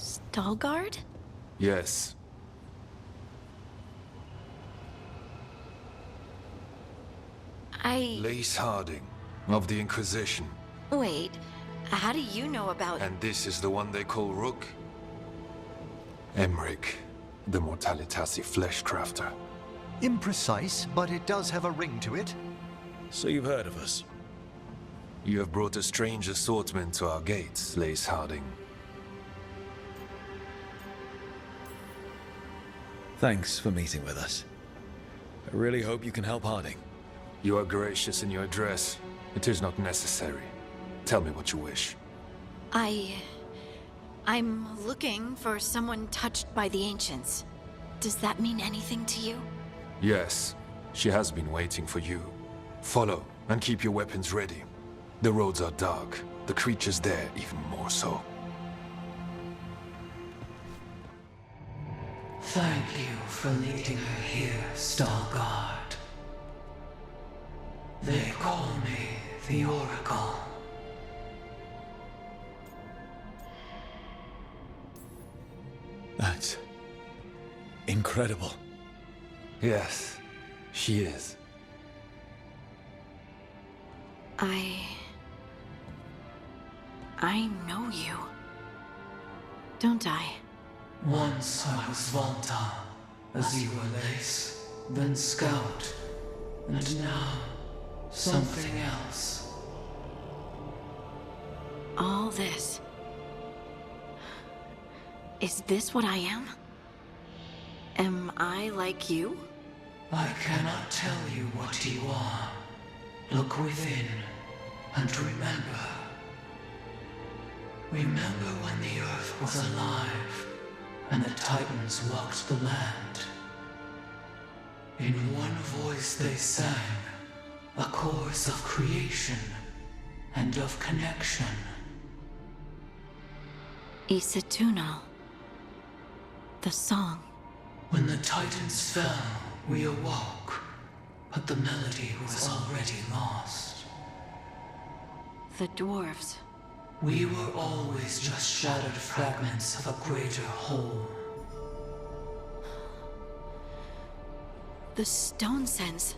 Stalgard? Yes. Lace Harding, of the Inquisition. Wait, how do you know about... And this is the one they call Rook? Emmrich, the Mortalitasi fleshcrafter. Imprecise, but it does have a ring to it. So you've heard of us? You have brought a strange assortment to our gates, Lace Harding. Thanks for meeting with us. I really hope you can help Harding. You are gracious in your address. It is not necessary. Tell me what you wish. I'm looking for someone touched by the Ancients. Does that mean anything to you? Yes, she has been waiting for you. Follow, and keep your weapons ready. The roads are dark, the creatures there even more so. Thank you for leading her here, Stalgard. They call me the Oracle. That's incredible. Yes, she is. I know you. Don't I? Once I was Volta, as you were Lace, then Scout, and now something else. All this. Is this what I am? Am I like you? I cannot tell you what you are. Look within, and remember. Remember when the Earth was alive, and the Titans walked the land. In one voice they sang, a chorus of creation and of connection. Isatunal. The song. When the Titans fell, we awoke, but the melody was already lost. The dwarves. We were always just shattered fragments of a greater whole. The stone sense.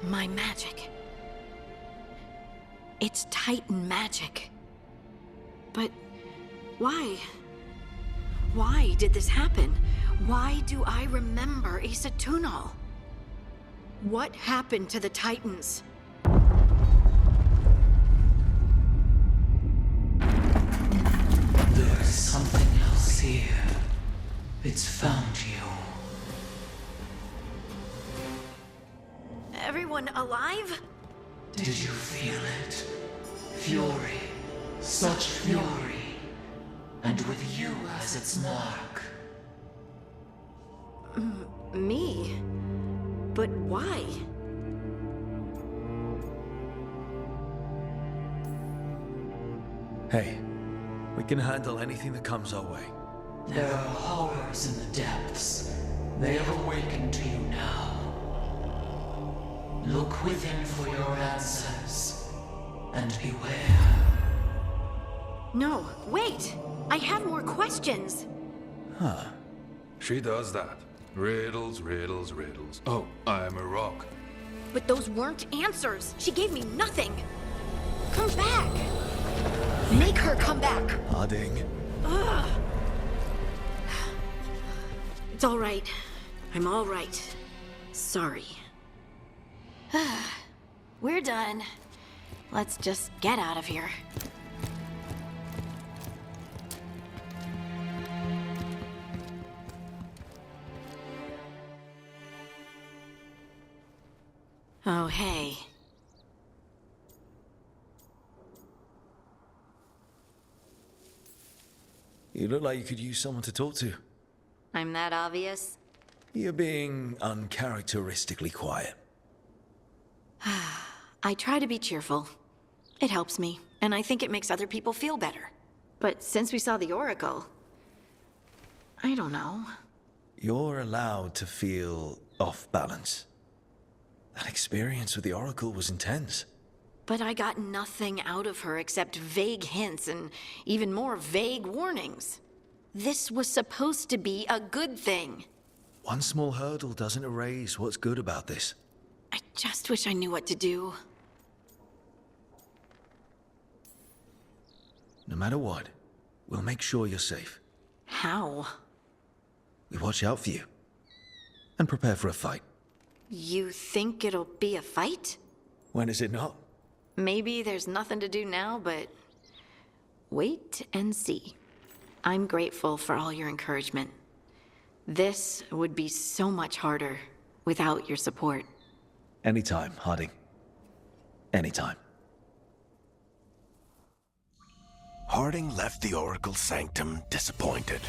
My magic. It's Titan magic. But why? Why did this happen? Why do I remember Isatunal? What happened to the Titans? There's something else here. It's found you. Everyone alive? Did you feel it? Fury. Such fury. And with you as its mark. Me? But why? Hey, we can handle anything that comes our way. There are horrors in the depths. They have awakened to you now. Look within for your answers. And beware. No, wait! I have more questions! Huh. She does that. Riddles, riddles, riddles. Oh, I am a rock. But those weren't answers! She gave me nothing! Come back! Make her come back! Harding. Ugh. It's all right. I'm all right. Sorry. We're done. Let's just get out of here. Oh, hey. You look like you could use someone to talk to. I'm that obvious? You're being uncharacteristically quiet. I try to be cheerful. It helps me, and I think it makes other people feel better. But since we saw the Oracle... I don't know. You're allowed to feel off balance. That experience with the Oracle was intense. But I got nothing out of her except vague hints and even more vague warnings. This was supposed to be a good thing. One small hurdle doesn't erase what's good about this. I just wish I knew what to do. No matter what, we'll make sure you're safe. How? We watch out for you. And prepare for a fight. You think it'll be a fight? When is it not? Maybe there's nothing to do now, but wait and see. I'm grateful for all your encouragement. This would be so much harder without your support. Anytime, Harding. Anytime. Harding left the Oracle Sanctum disappointed.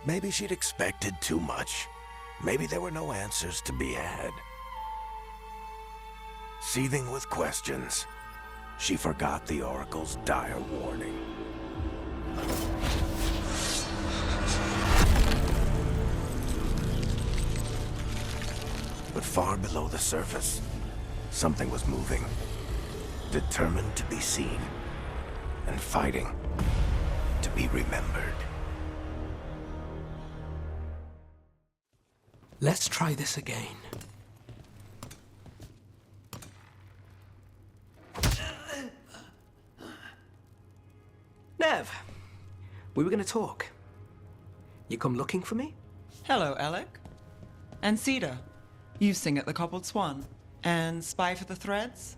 Maybe she'd expected too much. Maybe there were no answers to be had. Seething with questions, she forgot the Oracle's dire warning. But far below the surface, something was moving. Determined to be seen. And fighting to be remembered. Let's try this again. Nev, we were gonna talk. You come looking for me? Hello, Alec. And Cedar, you sing at the Cobbled Swan. And spy for the threads?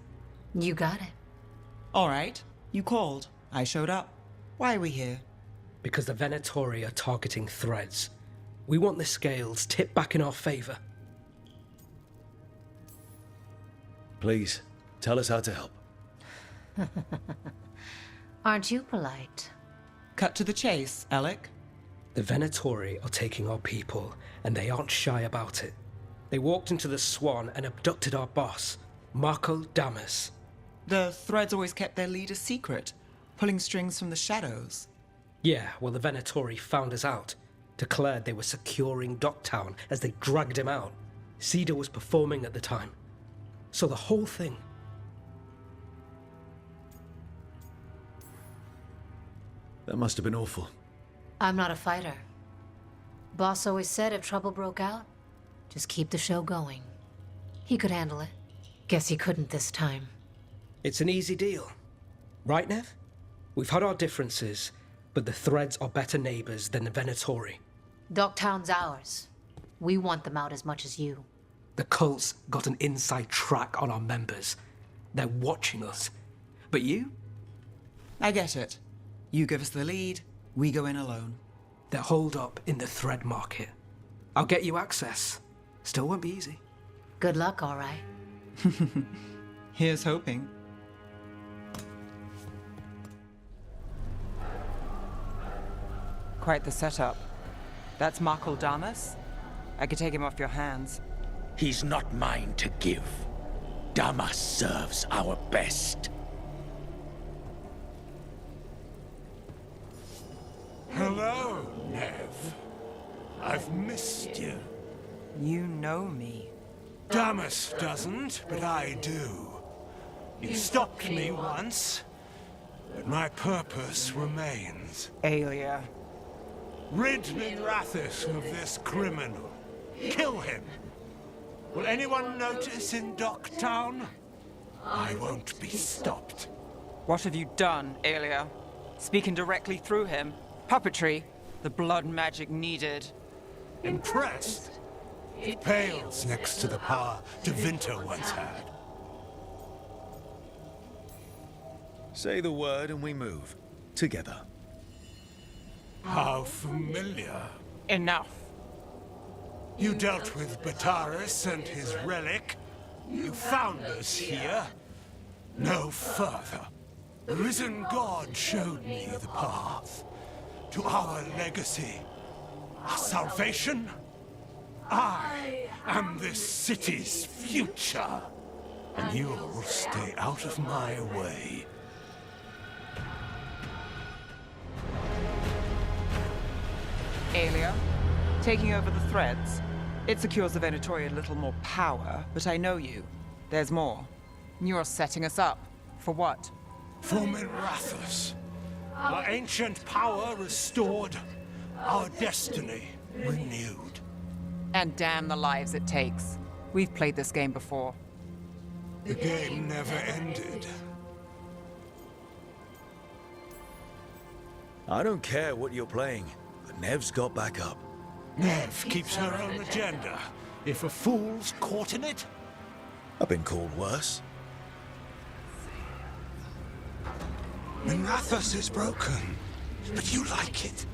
You got it. All right, you called. I showed up. Why are we here? Because the Venatori are targeting threads. We want the scales tipped back in our favor. Please, tell us how to help. Aren't you polite? Cut to the chase, Alec. The Venatori are taking our people, and they aren't shy about it. They walked into the Swan and abducted our boss, Marco Damas. The threads always kept their leader secret, pulling strings from the shadows. Yeah, well, the Venatori found us out, declared they were securing Docktown as they dragged him out. Cedar was performing at the time. So the whole thing. That must have been awful. I'm not a fighter. Boss always said if trouble broke out, just keep the show going. He could handle it. Guess he couldn't this time. It's an easy deal. Right, Nev? We've had our differences, but the threads are better neighbors than the Venatori. Docktown's ours. We want them out as much as you. The cult's got an inside track on our members. They're watching us. But you? I get it. You give us the lead, we go in alone. They're holed up in the thread market. I'll get you access. Still won't be easy. Good luck, all right. Here's hoping. Quite the setup. That's Marco Damas? I could take him off your hands. He's not mine to give. Damas serves our best. Hello, Nev. I've missed you. You know me. Damas doesn't, but I do. You stopped me once, but my purpose remains. Aelia. Rid Minrathis of this criminal. Kill him. Will anyone notice in Docktown? I won't be stopped. What have you done, Aelia? Speaking directly through him? Puppetry? The blood magic needed. Impressed? It pales next to the power De Vinter once had. Say the word and we move. Together. How familiar. Enough. You dealt with Bataris and his relic. You found us here. No further. The risen god showed me the path to our legacy, our salvation. I am this city's future, and you'll stay out of my way. Aelia, taking over the threads. It secures the Venatori a little more power, but I know you. There's more. You're setting us up. For what? For Minrathous. Our ancient power restored. Our destiny renewed. And damn the lives it takes. We've played this game before. The game never ended. I don't care what you're playing, but Nev's got back up. Nev keeps her own agenda. If a fool's caught in it, I've been called worse. Minrathous is broken, but you like it.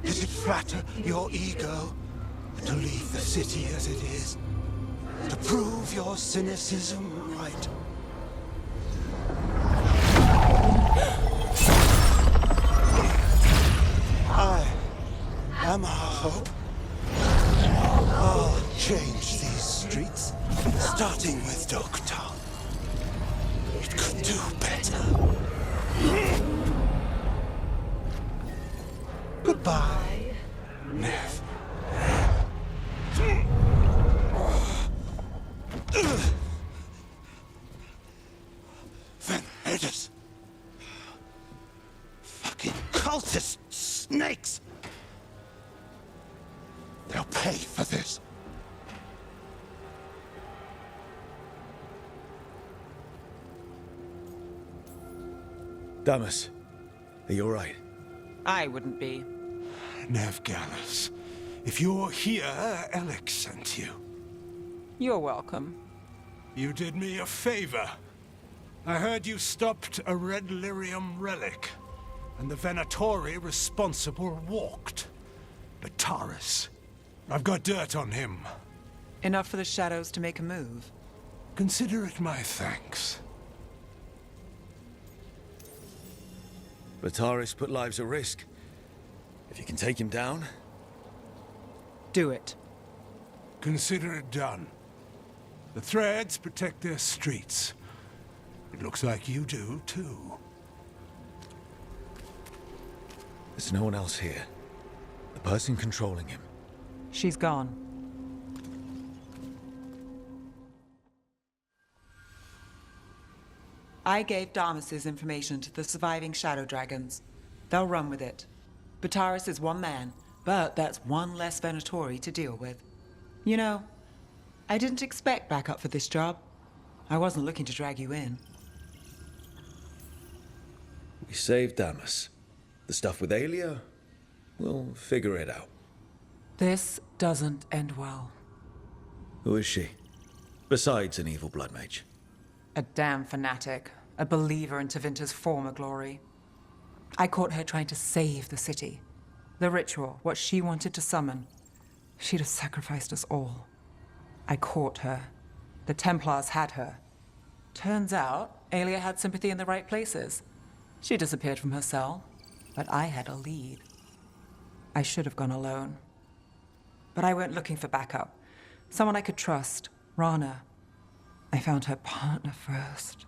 Does it flatter your ego to leave the city as it is? To prove your cynicism right? I am our hope. I'll change these streets, starting with Dogtown. It could do better. Goodbye, Nev. Venedus. Fucking cultist snakes. They'll pay for this. Damas, are you alright? I wouldn't be. Nev Gallus, if you're here, Elec sent you. You're welcome. You did me a favor. I heard you stopped a red lyrium relic, and the Venatori responsible walked. But Taurus, I've got dirt on him. Enough for the shadows to make a move. Consider it my thanks. Bataris put lives at risk. If you can take him down... Do it. Consider it done. The Threads protect their streets. It looks like you do, too. There's no one else here. The person controlling him. She's gone. I gave Damas's information to the surviving Shadow Dragons. They'll run with it. Bataris is one man, but that's one less Venatori to deal with. You know, I didn't expect backup for this job. I wasn't looking to drag you in. We saved Damas. The stuff with Aelia, we'll figure it out. This doesn't end well. Who is she? Besides an evil blood mage. A damn fanatic. A believer in Tevinter's former glory. I caught her trying to save the city. The ritual, what she wanted to summon. She'd have sacrificed us all. I caught her. The Templars had her. Turns out, Aelia had sympathy in the right places. She disappeared from her cell, but I had a lead. I should have gone alone. But I went looking for backup. Someone I could trust, Rana. I found her partner first.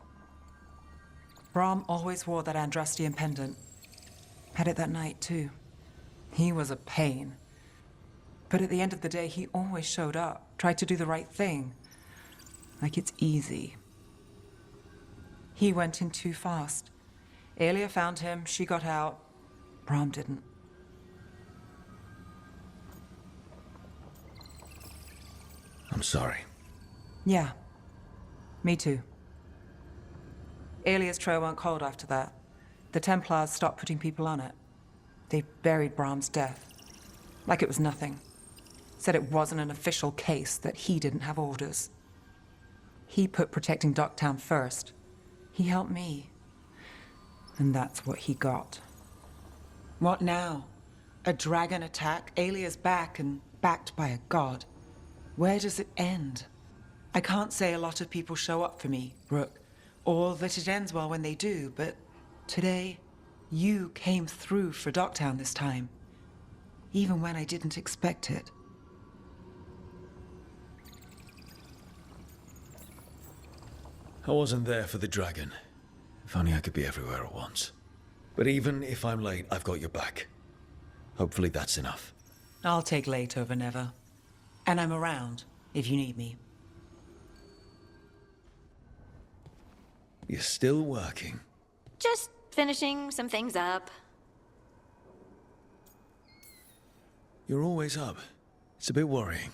Brahm always wore that Andrastian pendant. Had it that night, too. He was a pain. But at the end of the day, he always showed up, tried to do the right thing. Like it's easy. He went in too fast. Aelia found him, she got out. Brahm didn't. I'm sorry. Yeah. Me too. Aelia's trail went cold after that. The Templars stopped putting people on it. They buried Brahm's death. Like it was nothing. Said it wasn't an official case, that he didn't have orders. He put protecting Docktown first. He helped me. And that's what he got. What now? A dragon attack, Aelia's back, and backed by a god. Where does it end? I can't say a lot of people show up for me, Rook, or that it ends well when they do, but today, you came through for Docktown this time, even when I didn't expect it. I wasn't there for the dragon. If only I could be everywhere at once. But even if I'm late, I've got your back. Hopefully that's enough. I'll take late over never. And I'm around if you need me. You're still working. Just finishing some things up. You're always up. It's a bit worrying.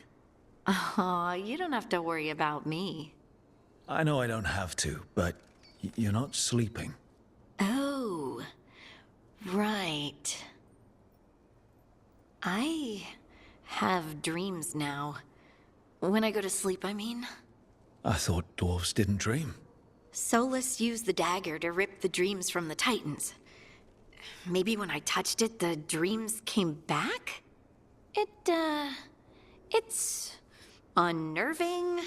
Aw, you don't have to worry about me. I know I don't have to, but you're not sleeping. Oh, right. I have dreams now. When I go to sleep, I mean. I thought dwarves didn't dream. Solus used the dagger to rip the dreams from the Titans. Maybe when I touched it, the dreams came back? It's unnerving.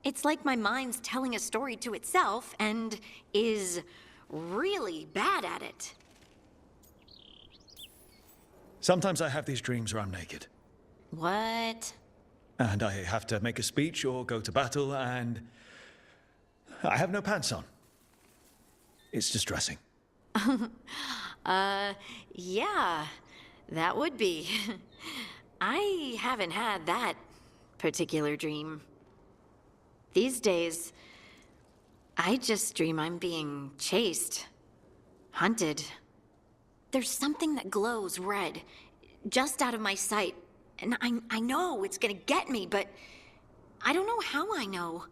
It's like my mind's telling a story to itself and is really bad at it. Sometimes I have these dreams where I'm naked. What? And I have to make a speech or go to battle, and I have no pants on. It's distressing. Yeah, that would be. I haven't had that particular dream. These days, I just dream I'm being chased, hunted. There's something that glows red, just out of my sight, and I know it's gonna get me, but I don't know how I know.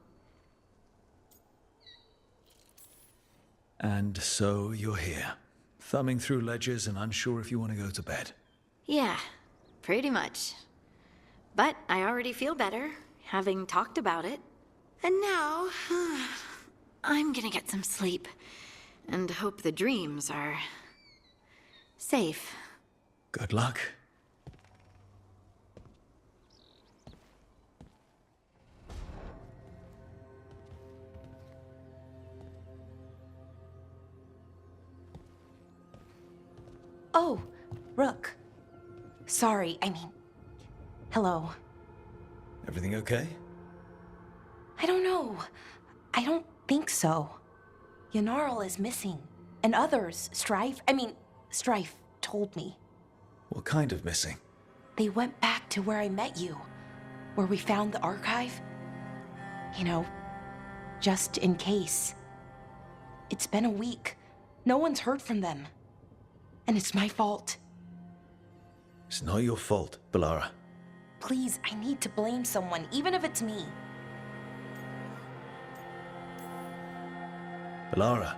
And so you're here, thumbing through ledgers and unsure if you want to go to bed. Yeah, pretty much. But I already feel better, having talked about it. And now, I'm gonna get some sleep, and hope the dreams are safe. Good luck. Oh, Rook. Sorry, hello. Everything okay? I don't know. I don't think so. Yanarl is missing. And others, Strife told me. What kind of missing? They went back to where I met you. Where we found the archive. You know, just in case. It's been a week. No one's heard from them. And it's my fault. It's not your fault, Bellara. Please, I need to blame someone, even if it's me. Bellara,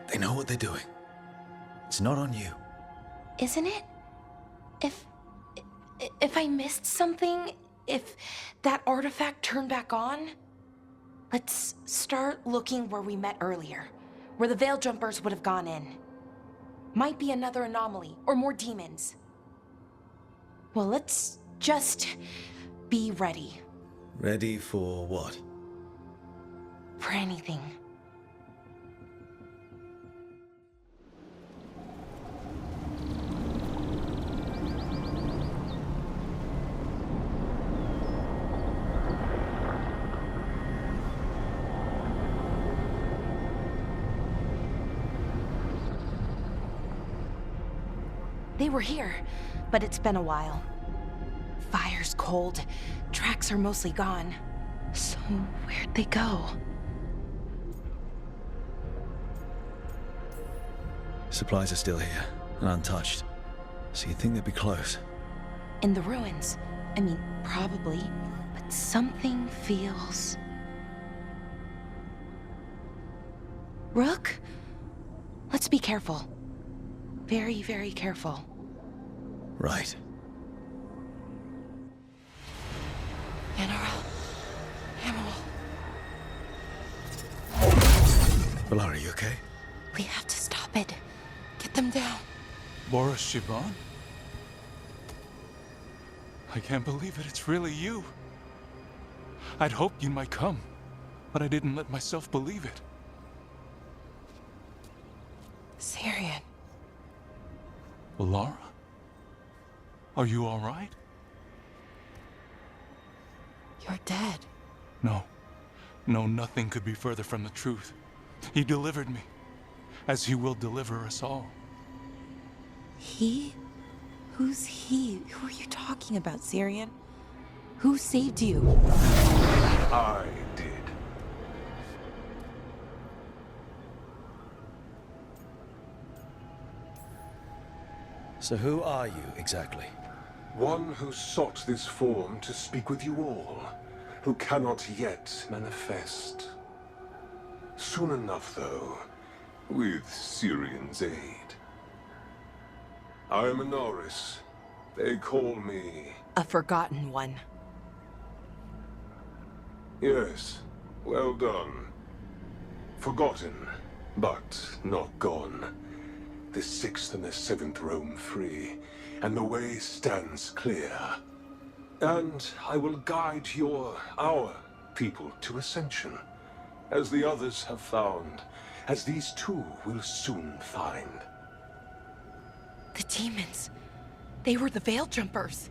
they know what they're doing. It's not on you. Isn't it? If I missed something, if that artifact turned back on, let's start looking where we met earlier, where the Veil Jumpers would have gone in. Might be another anomaly, or more demons. Well, let's just be ready. Ready for what? For anything. They were here, but it's been a while. Fire's cold, tracks are mostly gone. So where'd they go? Supplies are still here, and untouched. So you'd think they'd be close. In the ruins. Probably, but something feels... Rook? Let's be careful. Very, very careful. Right. Yanarl. Bellara, are you okay? We have to stop it. Get them down. Boris Shivan? I can't believe it. It's really you. I'd hoped you might come, but I didn't let myself believe it. Syrian. Bellara? Are you all right? You're dead. No. No, nothing could be further from the truth. He delivered me, as he will deliver us all. He? Who's he? Who are you talking about, Syrian? Who saved you? I did. So who are you, exactly? One who sought this form to speak with you all, who cannot yet manifest. Soon enough, though, with Syrian's aid. I am a Norris. They call me... A forgotten one. Yes, well done. Forgotten, but not gone. The 6th and the 7th roam free, and the way stands clear. And I will guide our people to ascension, as the others have found, as these two will soon find. The demons. They were the Veil Jumpers.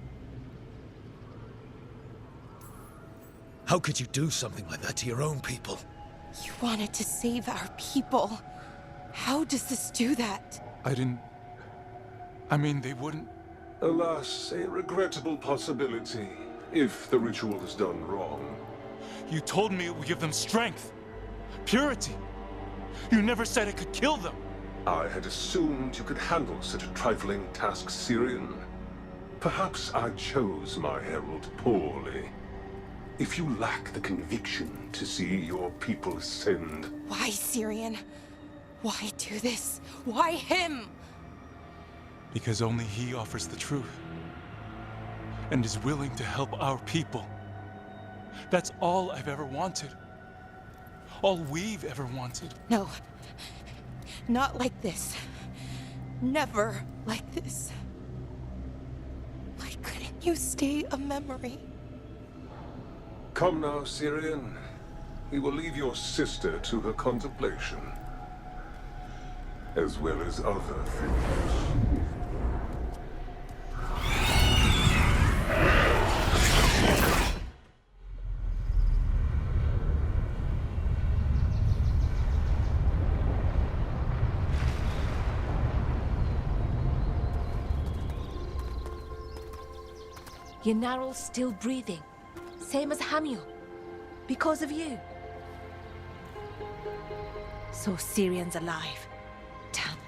How could you do something like that to your own people? You wanted to save our people. How does this do that? I mean, they wouldn't... Alas, a regrettable possibility, if the ritual is done wrong. You told me it would give them strength, purity. You never said it could kill them. I had assumed you could handle such a trifling task, Syrian. Perhaps I chose my herald poorly. If you lack the conviction to see your people ascend... Why, Syrian? Why do this? Why him? Because only he offers the truth. And is willing to help our people. That's all I've ever wanted. All we've ever wanted. No. Not like this. Never like this. Why couldn't you stay a memory? Come now, Syrian. We will leave your sister to her contemplation. As well as other things. Ghilan'nain's still breathing. Same as Hamiel. Because of you. So Syrian's alive. Damn.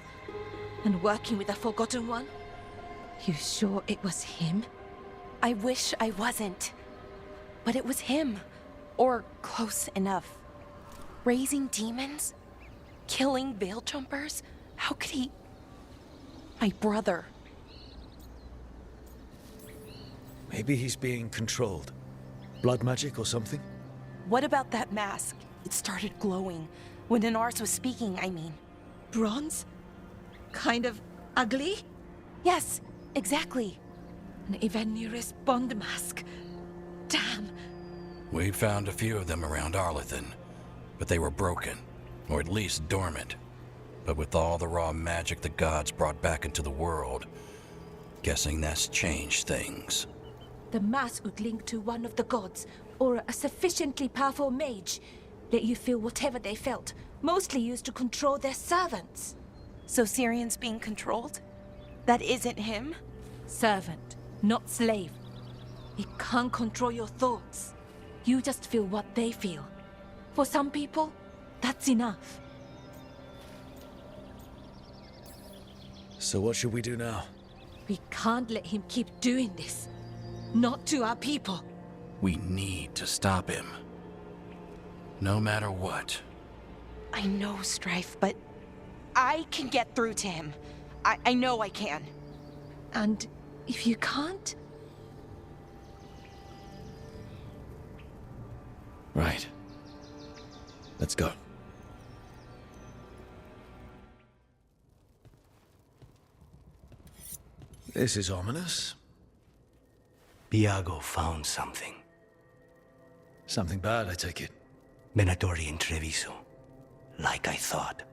And working with the Forgotten One? You sure it was him? I wish I wasn't. But it was him. Or close enough. Raising demons? Killing Veil Jumpers? How could he... My brother. Maybe he's being controlled. Blood magic or something? What about that mask? It started glowing. When Inaris was speaking, I mean. Bronze? Kind of ugly? Yes, exactly. An Evaniris Bond mask. Damn. We found a few of them around Arlethan, but they were broken, or at least dormant. But with all the raw magic the gods brought back into the world, guessing that's changed things. The mask would link to one of the gods, or a sufficiently powerful mage. Let you feel whatever they felt, mostly used to control their servants. So Syrian's being controlled? That isn't him? Servant, not slave. He can't control your thoughts. You just feel what they feel. For some people, that's enough. So what should we do now? We can't let him keep doing this. Not to our people. We need to stop him. No matter what. I know, Strife, but I can get through to him. I know I can. And if you can't? Right. Let's go. This is ominous. Biago found something. Something bad, I take it. Venatori and Treviso. Like I thought.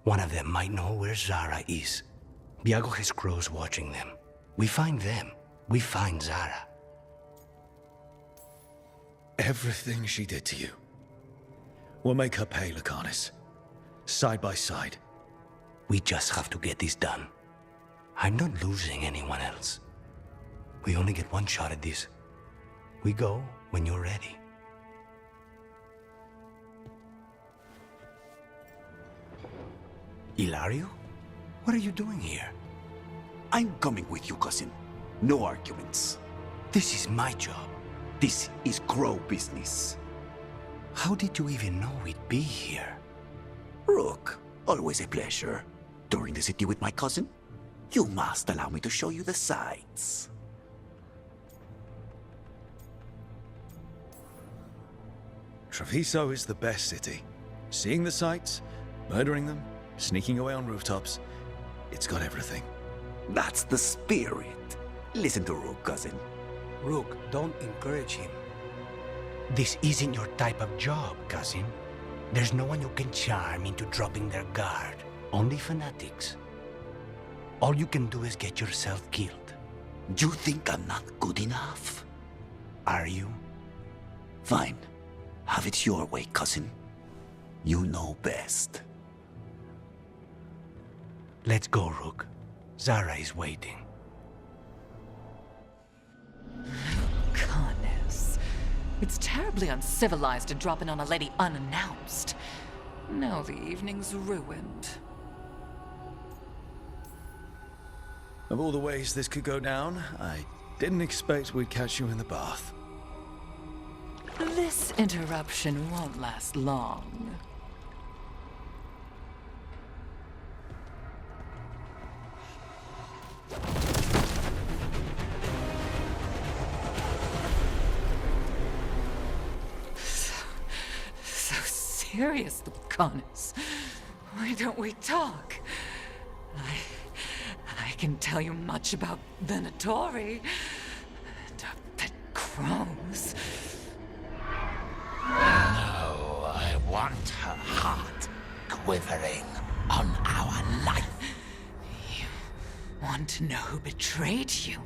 One of them might know where Zara is. Biago has crows watching them. We find them. We find Zara. Everything she did to you. We'll make her pay, Lucanis. Side by side. We just have to get this done. I'm not losing anyone else. We only get one shot at this. We go when you're ready. Ilario? What are you doing here? I'm coming with you, cousin. No arguments. This is my job. This is Crow business. How did you even know we'd be here? Rook, always a pleasure. Touring the city with my cousin? You must allow me to show you the sights. Treviso is the best city. Seeing the sights, murdering them, sneaking away on rooftops. It's got everything. That's the spirit. Listen to Rook, cousin. Rook, don't encourage him. This isn't your type of job, cousin. There's no one you can charm into dropping their guard. Only fanatics. All you can do is get yourself killed. You think I'm not good enough? Are you? Fine. Have it your way, cousin. You know best. Let's go, Rook. Zara is waiting. Lucanis. It's terribly uncivilized to drop in on a lady unannounced. Now the evening's ruined. Of all the ways this could go down, I didn't expect we'd catch you in the bath. This interruption won't last long. So serious, Lucanis. Why don't we talk? I can tell you much about Venatori and our pet crows. No, I want her heart quivering on our life. You want to know who betrayed you,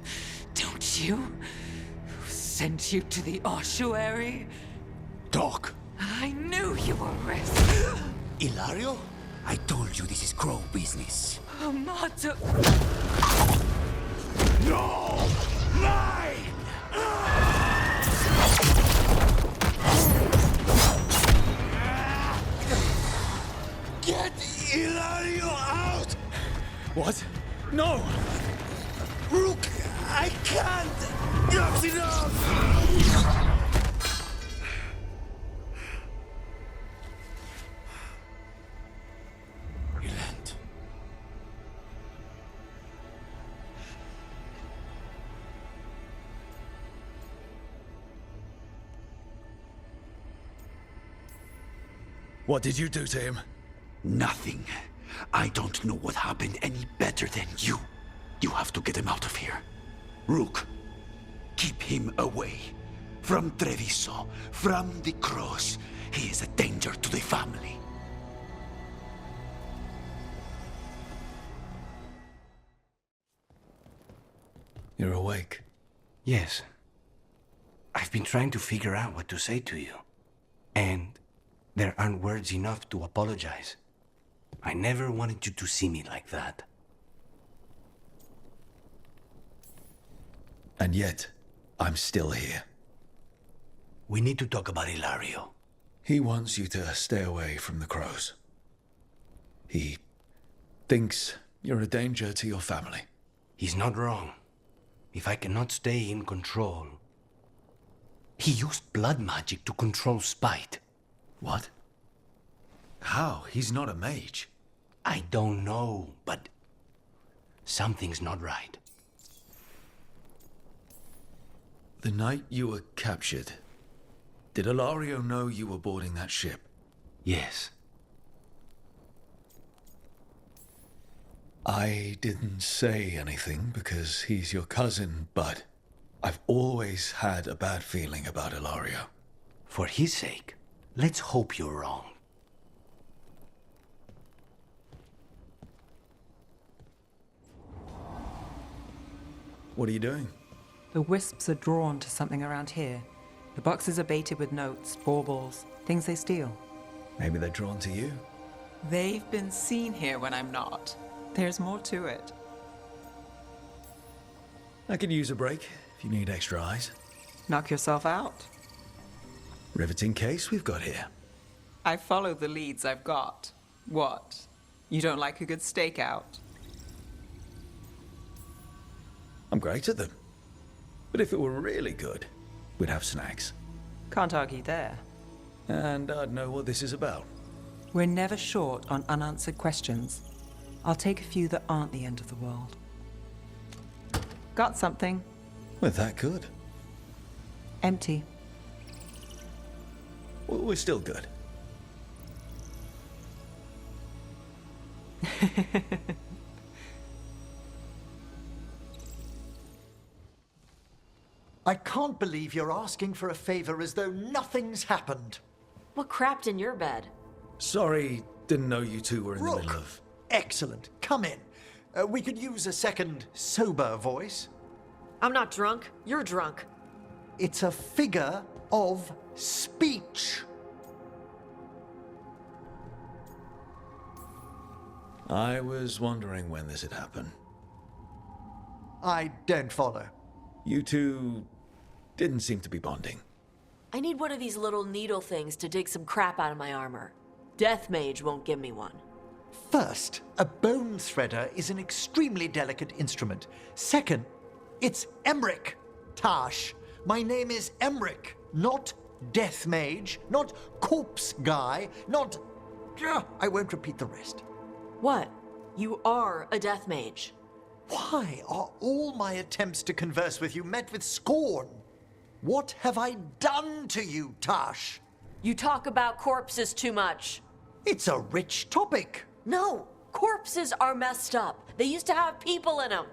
don't you? Who sent you to the ossuary? Talk. I knew you were risk. Ilario? I told you this is Crow business. Amato. No! Mine! Get Ilario out! What? No! Rook, I can't! Enough's enough! Relent. What did you do to him? Nothing. I don't know what happened any better than you. You have to get him out of here. Rook, keep him away. From Treviso, from the cross. He is a danger to the family. You're awake. Yes. I've been trying to figure out what to say to you. And there aren't words enough to apologize. I never wanted you to see me like that. And yet, I'm still here. We need to talk about Ilario. He wants you to stay away from the crows. He thinks you're a danger to your family. He's not wrong. If I cannot stay in control... He used blood magic to control spite. What? How? He's not a mage. I don't know, but something's not right. The night you were captured, did Ilario know you were boarding that ship? Yes. I didn't say anything because he's your cousin, but I've always had a bad feeling about Ilario. For his sake, let's hope you're wrong. What are you doing? The wisps are drawn to something around here. The boxes are baited with notes, baubles, things they steal. Maybe they're drawn to you. They've been seen here when I'm not. There's more to it. I could use a break if you need extra eyes. Knock yourself out. Riveting case we've got here. I follow the leads I've got. What? You don't like a good stakeout? I'm great at them. But if it were really good, we'd have snacks. Can't argue there. And I'd know what this is about. We're never short on unanswered questions. I'll take a few that aren't the end of the world. Got something? We're that good. Empty. We're still good. I can't believe you're asking for a favor as though nothing's happened. What crapped in your bed? Sorry, didn't know you two were in the Rook, middle of... excellent. Come in. We could use a second sober voice. I'm not drunk. You're drunk. It's a figure of speech. I was wondering when this had happened. I don't follow. You two didn't seem to be bonding. I need one of these little needle things to dig some crap out of my armor. Death Mage won't give me one. First, a bone threader is an extremely delicate instrument. Second, it's Emmrich. Tash, my name is Emmrich, not Death Mage, not Corpse Guy, not... I won't repeat the rest. What? You are a Death Mage. Why are all my attempts to converse with you met with scorn? What have I done to you, Tash? You talk about corpses too much. It's a rich topic. No, corpses are messed up. They used to have people in them.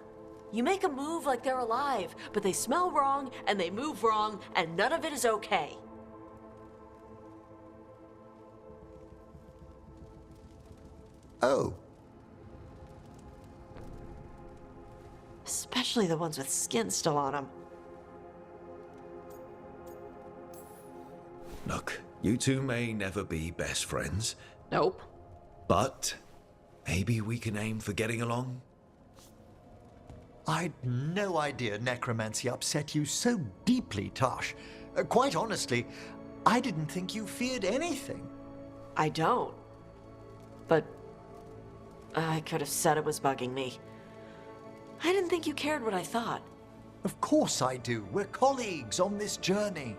You make a move like they're alive, but they smell wrong and they move wrong, and none of it is okay. Oh. Especially the ones with skin still on them. Look, you two may never be best friends. Nope. But maybe we can aim for getting along? I'd no idea necromancy upset you so deeply, Tash. Quite honestly, I didn't think you feared anything. I don't. But I could have said it was bugging me. I didn't think you cared what I thought. Of course I do. We're colleagues on this journey.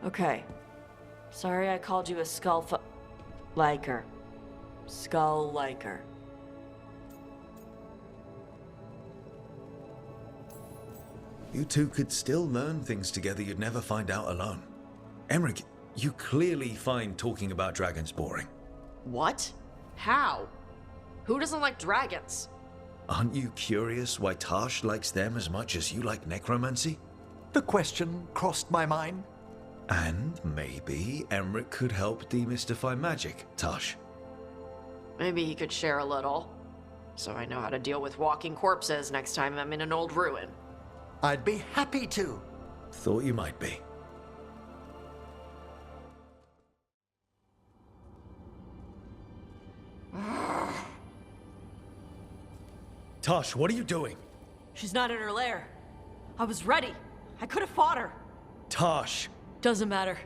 Okay. Sorry I called you a liker. Skull liker. You two could still learn things together you'd never find out alone. Emmrich, you clearly find talking about dragons boring. What? How? Who doesn't like dragons? Aren't you curious why Tash likes them as much as you like necromancy? The question crossed my mind. And maybe Emmrich could help demystify magic, Tash. Maybe he could share a little. So I know how to deal with walking corpses next time I'm in an old ruin. I'd be happy to. Thought you might be. Tash, what are you doing? She's not in her lair. I was ready. I could have fought her. Tash! Doesn't matter.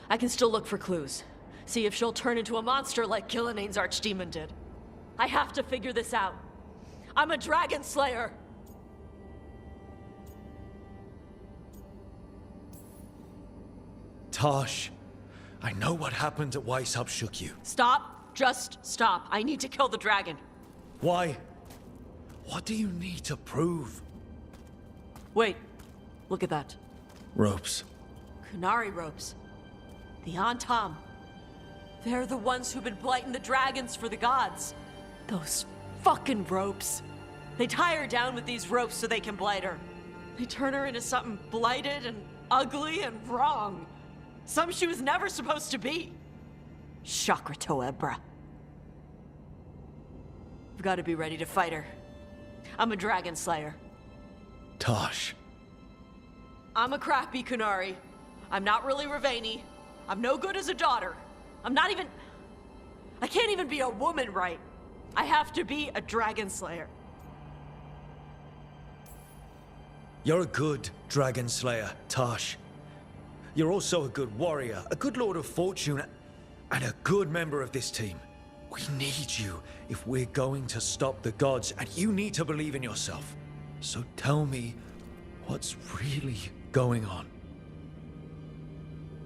I can still look for clues. See if she'll turn into a monster like Ghilan'nain's archdemon did. I have to figure this out. I'm a dragon slayer. Tash, I know what happened at Weishaupt shook you. Stop. Just stop. I need to kill the dragon. Why? What do you need to prove? Wait. Look at that. Ropes. Qunari ropes. The Antam. They're the ones who've been blighting the dragons for the gods. Those fucking ropes. They tie her down with these ropes so they can blight her. They turn her into something blighted and ugly and wrong. Some she was never supposed to be. Chakra Toebra. I've got to be ready to fight her. I'm a dragon slayer. Tash. I'm a crappy Qunari. I'm not really Ravani. I'm no good as a daughter. I'm not even... I can't even be a woman right. I have to be a dragon slayer. You're a good dragon slayer, Tash. You're also a good warrior, a good lord of fortune, and a good member of this team. We need you if we're going to stop the gods, and you need to believe in yourself. So tell me What's really going on?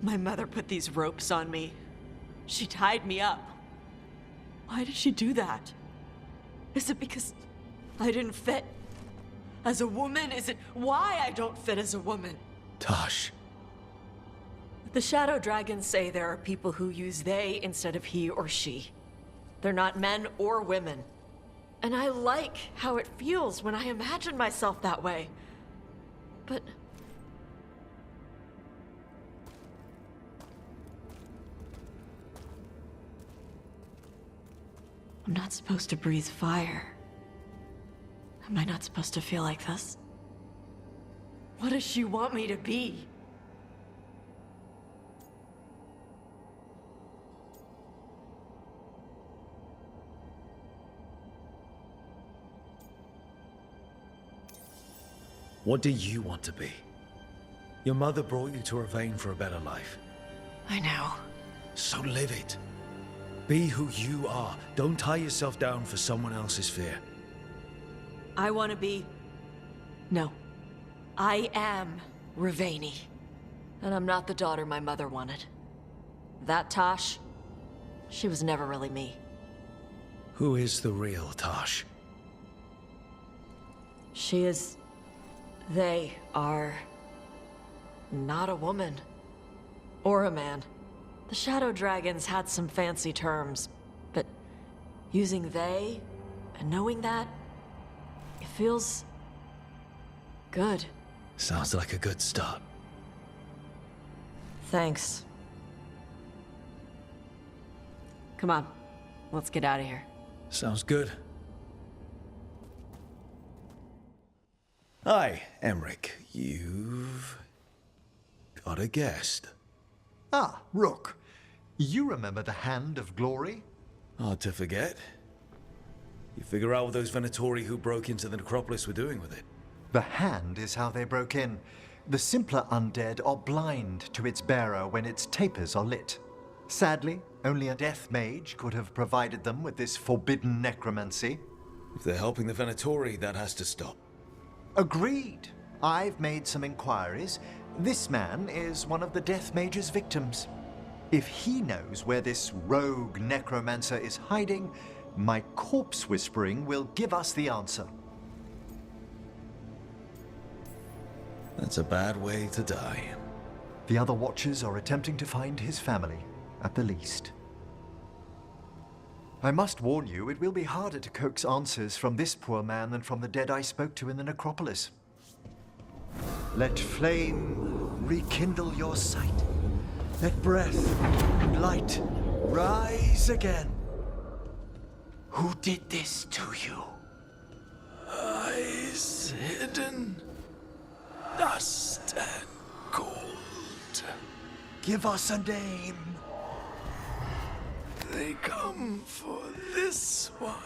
My mother put these ropes on me. She tied me up. Why did she do that? Is it because I didn't fit as a woman? Is it why I don't fit as a woman? Tosh. The Shadow Dragons say there are people who use they instead of he or she. They're not men or women. And I like how it feels when I imagine myself that way. But... I'm not supposed to breathe fire. Am I not supposed to feel like this? What does she want me to be? What do you want to be? Your mother brought you to Ravane for a better life. I know. So live it. Be who you are. Don't tie yourself down for someone else's fear. I want to be... No. I am Ravani. And I'm not the daughter my mother wanted. That Tosh, she was never really me. Who is the real Tosh? She is... They are... not a woman. Or a man. The Shadow Dragons had some fancy terms, but using they and knowing that, it feels good. Sounds like a good start. Thanks. Come on, let's get out of here. Sounds good. Hi, Emmrich. You've got a guest. Ah, Rook. You remember the Hand of Glory? Hard to forget. You figure out what those Venatori who broke into the necropolis were doing with it? The Hand is how they broke in. The simpler undead are blind to its bearer when its tapers are lit. Sadly, only a death mage could have provided them with this forbidden necromancy. If they're helping the Venatori, that has to stop. Agreed. I've made some inquiries. This man is one of the death mage's victims. If he knows where this rogue necromancer is hiding, my corpse whispering will give us the answer. That's a bad way to die. The other watchers are attempting to find his family, at the least. I must warn you, it will be harder to coax answers from this poor man than from the dead I spoke to in the necropolis. Let flame rekindle your sight. Let breath and light rise again. Who did this to you? Eyes hidden, dust and gold. Give us a name. They come for this one.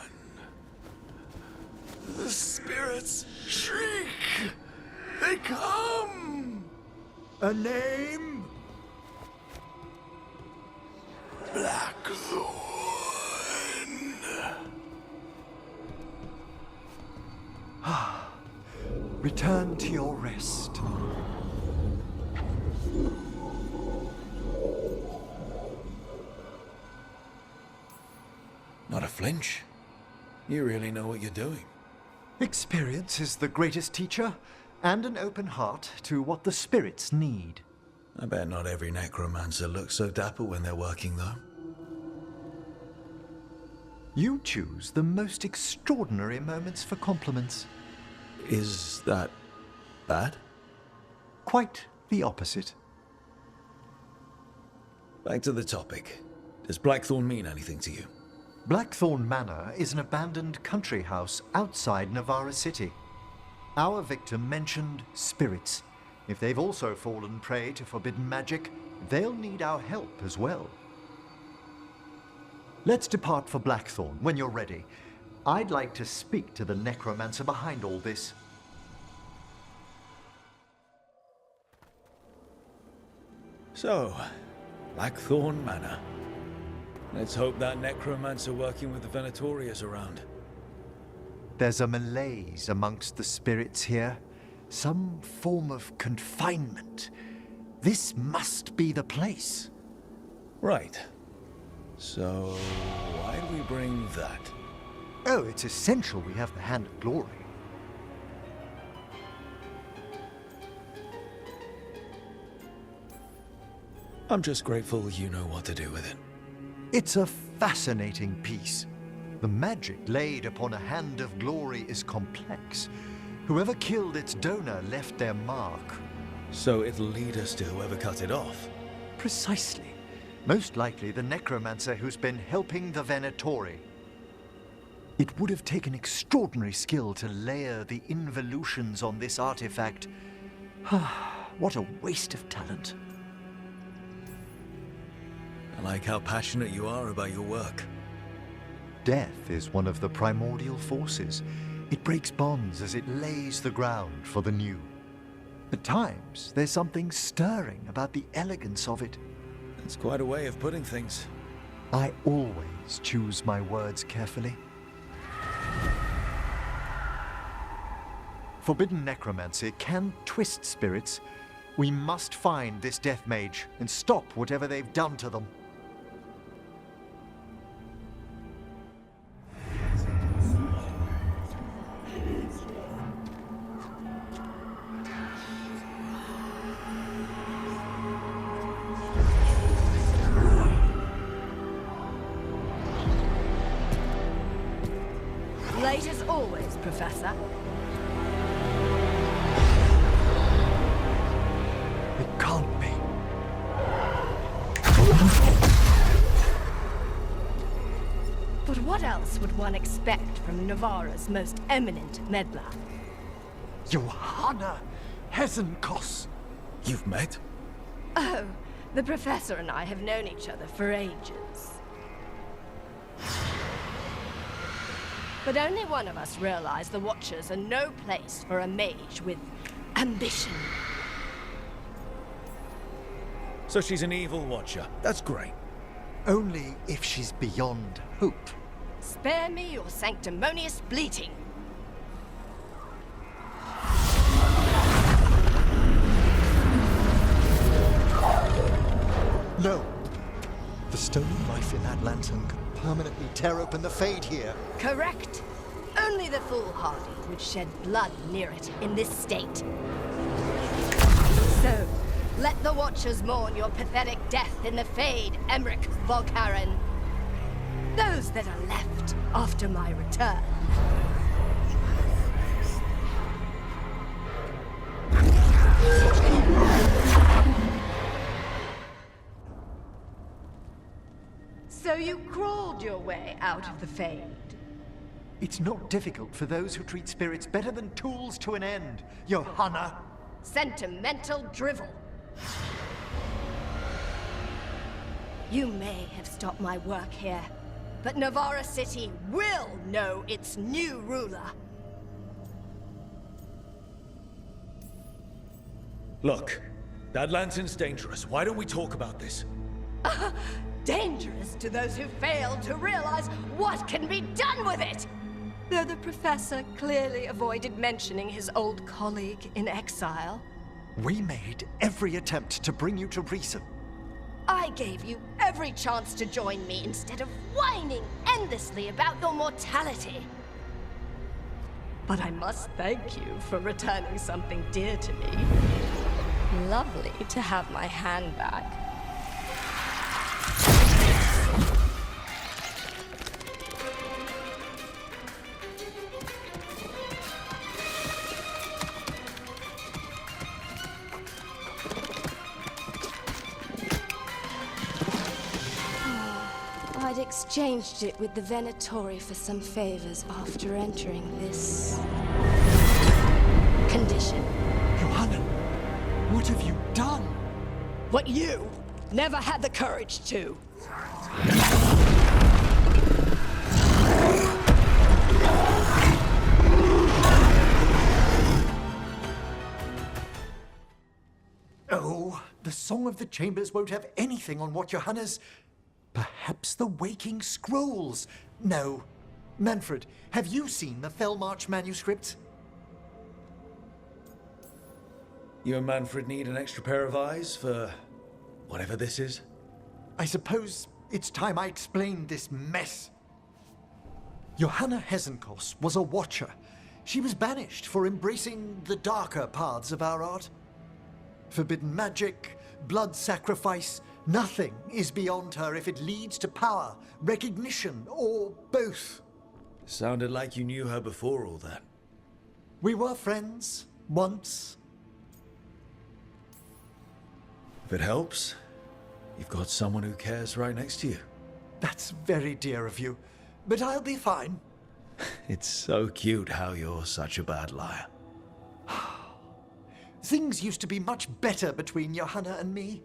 The spirits shriek. They come. A name? Blackthorn. Return to your rest. Not a flinch. You really know what you're doing. Experience is the greatest teacher, and an open heart to what the spirits need. I bet not every necromancer looks so dapper when they're working, though. You choose the most extraordinary moments for compliments. Is that bad? Quite the opposite. Back to the topic. Does Blackthorn mean anything to you? Blackthorn Manor is an abandoned country house outside Navarra City. Our victim mentioned spirits. If they've also fallen prey to forbidden magic, they'll need our help as well. Let's depart for Blackthorn when you're ready. I'd like to speak to the necromancer behind all this. So, Blackthorn Manor. Let's hope that necromancer working with the Venatori is around. There's a malaise amongst the spirits here. Some form of confinement. This must be the place. Right. So, why do we bring that? Oh, it's essential we have the Hand of Glory. I'm just grateful you know what to do with it. It's a fascinating piece. The magic laid upon a Hand of Glory is complex. Whoever killed its donor left their mark. So it'll lead us to whoever cut it off? Precisely. Most likely the necromancer who's been helping the Venatori. It would have taken extraordinary skill to layer the involutions on this artifact. What a waste of talent. I like how passionate you are about your work. Death is one of the primordial forces. It breaks bonds as it lays the ground for the new. At times, there's something stirring about the elegance of it. It's quite a way of putting things. I always choose my words carefully. Forbidden necromancy can twist spirits. We must find this death mage and stop whatever they've done to them. Late as always, Professor. It can't be. But what else would one expect from Navarra's most eminent meddler? Johanna Hezenkos. You've met? Oh, the Professor and I have known each other for ages. But only one of us realized the Watchers are no place for a mage with ambition. So she's an evil watcher. That's great. Only if she's beyond hope. Spare me your sanctimonious bleating. No. The stolen life in that lantern could permanently tear open the Fade here. Correct. Only the foolhardy would shed blood near it in this state. So, let the Watchers mourn your pathetic death in the Fade, Emmrich, Volkaren. Those that are left after my return. So you crawled your way out of the Fade? It's not difficult for those who treat spirits better than tools to an end, Johanna. Sentimental drivel. You may have stopped my work here, but Navarra City will know its new ruler. Look, that lantern's dangerous. Why don't we talk about this? Dangerous to those who fail to realize what can be done with it! Though the Professor clearly avoided mentioning his old colleague in exile. We made every attempt to bring you to reason. I gave you every chance to join me instead of whining endlessly about your mortality. But I must thank you for returning something dear to me. Lovely to have my hand back. I'd exchanged it with the Venatori for some favors after entering this condition. Johanna, what have you done? What you never had the courage to. Oh, the Song of the Chambers won't have anything on what Johanna's... Perhaps the Waking Scrolls? No. Manfred, have you seen the Fellmarch manuscripts? You and Manfred need an extra pair of eyes for whatever this is? I suppose it's time I explained this mess. Johanna Hesenkos was a watcher. She was banished for embracing the darker paths of our art. Forbidden magic, blood sacrifice, nothing is beyond her if it leads to power, recognition, or both. Sounded like you knew her before all that. We were friends, once. If it helps, you've got someone who cares right next to you. That's very dear of you, but I'll be fine. It's so cute how you're such a bad liar. Things used to be much better between Johanna and me.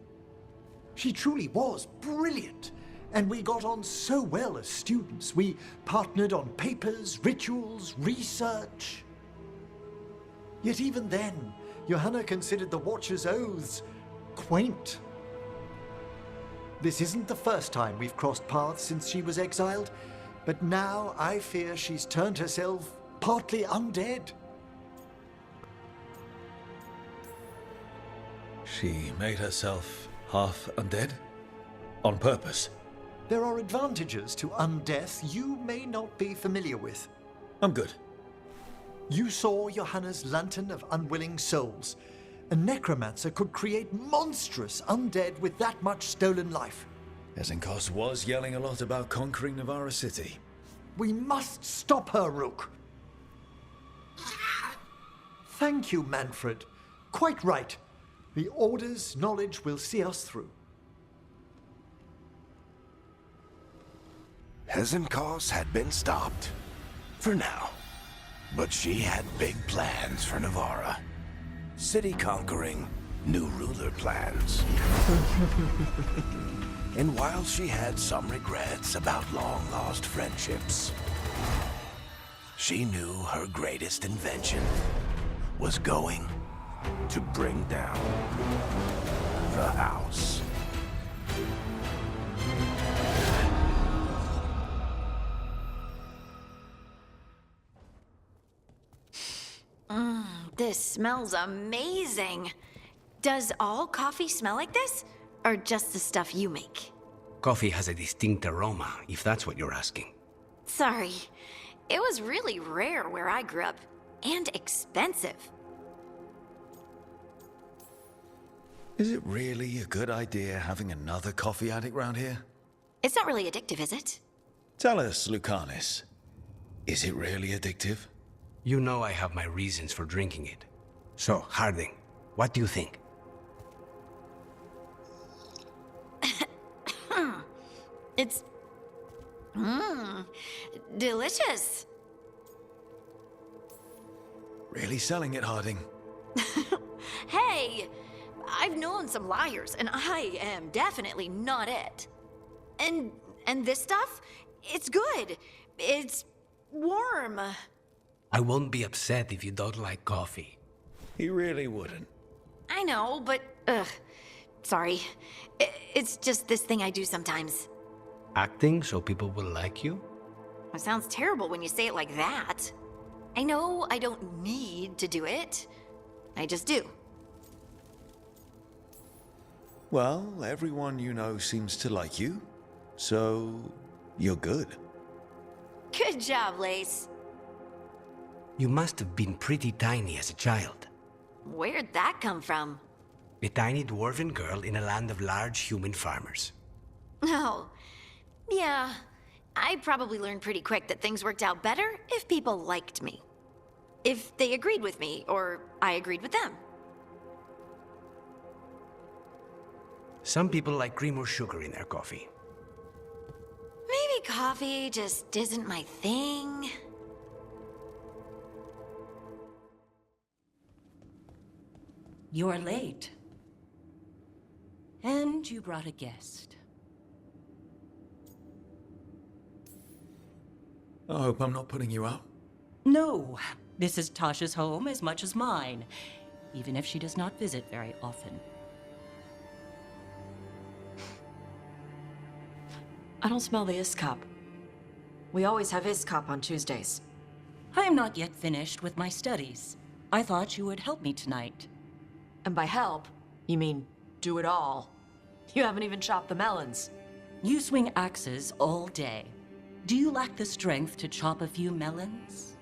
She truly was brilliant, and we got on so well as students. We partnered on papers, rituals, research. Yet even then, Johanna considered the Watcher's oaths quaint. This isn't the first time we've crossed paths since she was exiled, but now I fear she's turned herself partly undead. She made herself half undead? On purpose? There are advantages to undeath you may not be familiar with. I'm good. You saw Johanna's Lantern of Unwilling Souls. A necromancer could create monstrous undead with that much stolen life. Hesenkos was yelling a lot about conquering Navarra City. We must stop her, Rook. Thank you, Manfred. Quite right. The Order's knowledge will see us through. Hesenkos had been stopped. For now. But she had big plans for Navarra. City conquering, new ruler plans. And while she had some regrets about long-lost friendships, she knew her greatest invention was going to bring down the house. This smells amazing. Does all coffee smell like this? Or just the stuff you make? Coffee has a distinct aroma, if that's what you're asking. Sorry. It was really rare where I grew up. And expensive. Is it really a good idea having another coffee addict round here? It's not really addictive, is it? Tell us, Lucanis. Is it really addictive? You know I have my reasons for drinking it. So, Harding, what do you think? It's... delicious. Really selling it, Harding. Hey! I've known some liars, and I am definitely not it. And this stuff? It's good. It's warm. I won't be upset if you don't like coffee. He really wouldn't. I know, but... sorry. It's just this thing I do sometimes. Acting so people will like you? It sounds terrible when you say it like that. I know I don't need to do it. I just do. Well, everyone you know seems to like you. So, you're good. Good job, Lace. You must have been pretty tiny as a child. Where'd that come from? A tiny dwarven girl in a land of large human farmers. Oh, yeah. I probably learned pretty quick that things worked out better if people liked me. If they agreed with me, or I agreed with them. Some people like cream or sugar in their coffee. Maybe coffee just isn't my thing. You're late. And you brought a guest. I hope I'm not putting you out. No, this is Tasha's home as much as mine, even if she does not visit very often. I don't smell the Iskop. We always have Iskop on Tuesdays. I am not yet finished with my studies. I thought you would help me tonight. And by help, you mean do it all. You haven't even chopped the melons. You swing axes all day. Do you lack the strength to chop a few melons?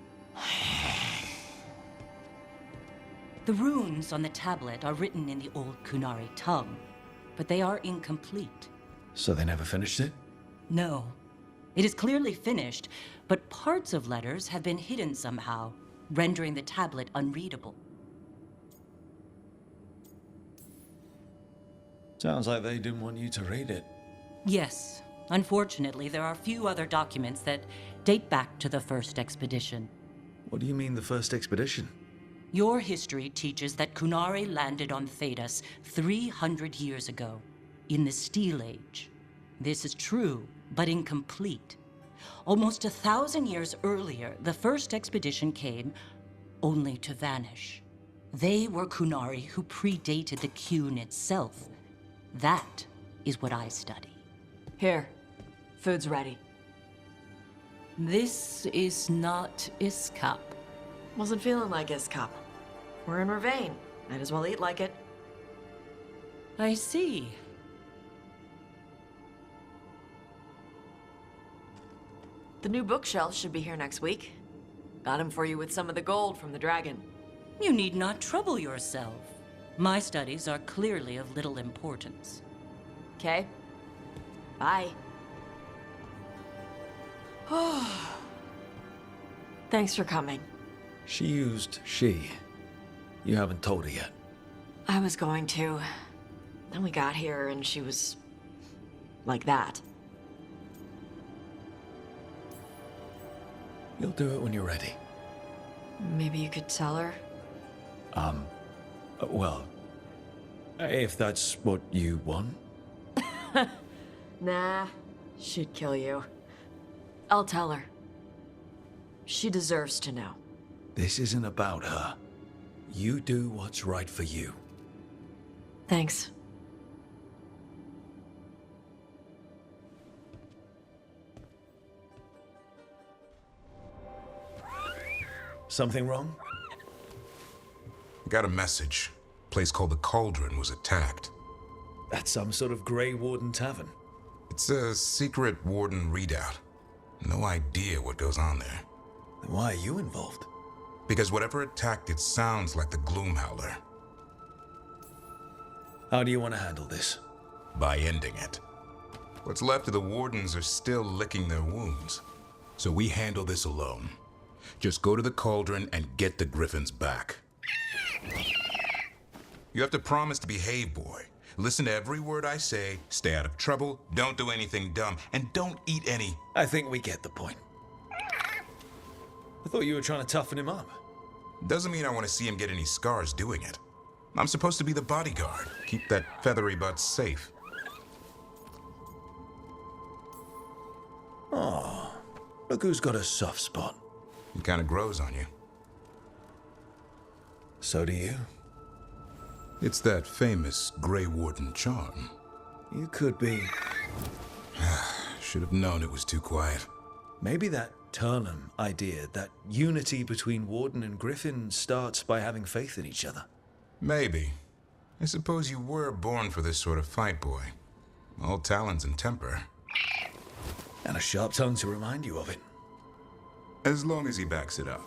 The runes on the tablet are written in the old Qunari tongue, but they are incomplete. So they never finished it? No. It is clearly finished, but parts of letters have been hidden somehow, rendering the tablet unreadable. Sounds like they didn't want you to read it. Yes. Unfortunately, there are few other documents that date back to the first expedition. What do you mean, the first expedition? Your history teaches that Qunari landed on Thedas 300 years ago, in the Steel Age. This is true, but incomplete. Almost 1,000 years earlier, the first expedition came only to vanish. They were Qunari who predated the Qun itself. That is what I study. Here, food's ready. This is not Iskap. Wasn't feeling like Iskap. We're in Ravane. Might as well eat like it. I see. The new bookshelf should be here next week. Got him for you with some of the gold from the dragon. You need not trouble yourself. My studies are clearly of little importance. Okay. Bye. Thanks for coming. She used she. You haven't told her yet. I was going to. Then we got here and she was... like that. You'll do it when you're ready. Maybe you could tell her? Well, if that's what you want. Nah, she'd kill you. I'll tell her. She deserves to know. This isn't about her. You do what's right for you. Thanks. Something wrong? Got a message. Place called the Cauldron was attacked. That's some sort of Grey Warden tavern. It's a secret Warden readout. No idea what goes on there. Then why are you involved? Because whatever attacked it sounds like the Gloomhowler. How do you want to handle this? By ending it. What's left of the Wardens are still licking their wounds. So we handle this alone. Just go to the Cauldron and get the Griffins back. You have to promise to behave, boy. Listen to every word I say, stay out of trouble, don't do anything dumb, and don't eat any... I think we get the point. I thought you were trying to toughen him up. Doesn't mean I want to see him get any scars doing it. I'm supposed to be the bodyguard, keep that feathery butt safe. Oh, look who's got a soft spot. It kind of grows on you. So do you. It's that famous Grey Warden charm. You could be... Should have known it was too quiet. Maybe that Turnham idea, that unity between Warden and Griffin starts by having faith in each other. Maybe. I suppose you were born for this sort of fight, boy. All talons and temper. And a sharp tongue to remind you of it. As long as he backs it up.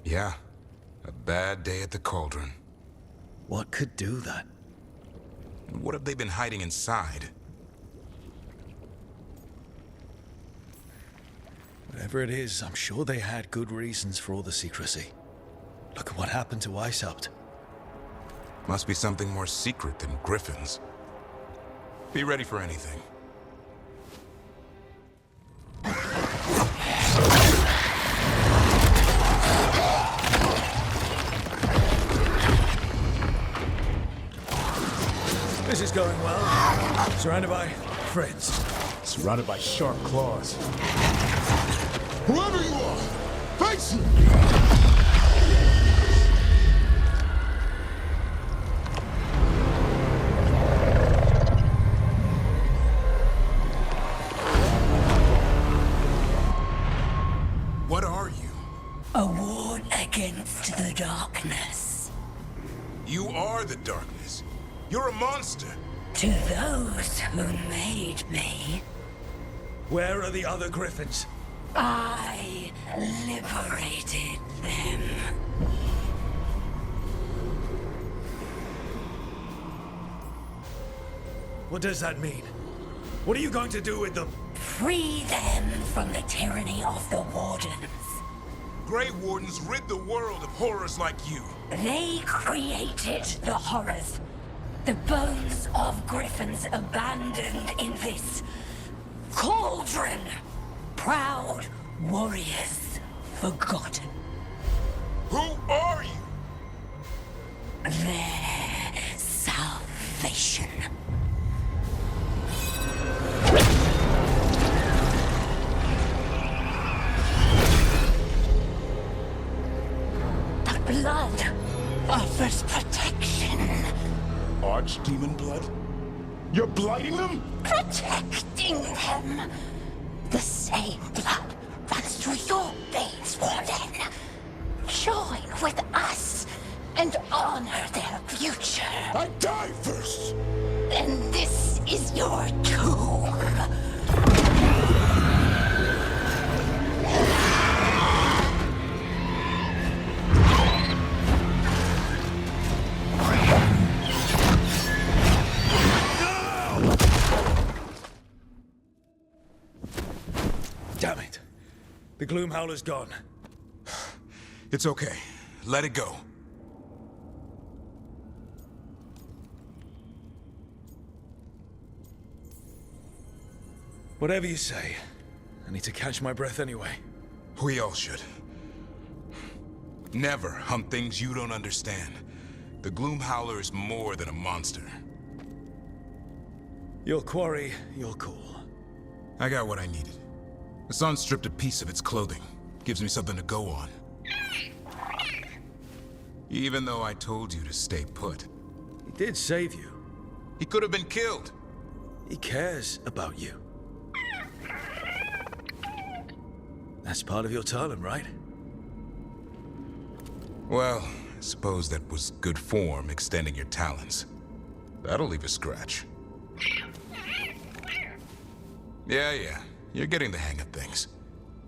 Yeah, a bad day at the Cauldron. What could do that? What have they been hiding inside? Whatever it is, I'm sure they had good reasons for all the secrecy. Look at what happened to Icehapt. Must be something more secret than Griffins. Be ready for anything. This is going well. Surrounded by friends. Surrounded by sharp claws. Whoever you are, face it! darkness. You are the darkness. You're a monster. To those who made me, Where are the other griffins? I liberated them. What does that mean? What are you going to do with them? Free them from the tyranny of the wardens. Grey Wardens rid the world of horrors like you. They created the horrors. The bones of griffins abandoned in this cauldron. Proud warriors forgotten. Who are you? Their salvation. The blood offers protection. Archdemon blood? You're blighting them? Protecting them. The same blood runs through your veins, Warden. Join with us and honor their future. I die first! And this is your tomb. Damn it. The Gloomhowler's gone. It's okay. Let it go. Whatever you say. I need to catch my breath anyway. We all should. Never on things you don't understand. The Gloomhowler is more than a monster. Your quarry, your call. I got what I needed. The sun stripped a piece of its clothing. Gives me something to go on. Even though I told you to stay put. He did save you. He could have been killed. He cares about you. That's part of your talent, right? Well, I suppose that was good form, extending your talons. That'll leave a scratch. Yeah. You're getting the hang of things.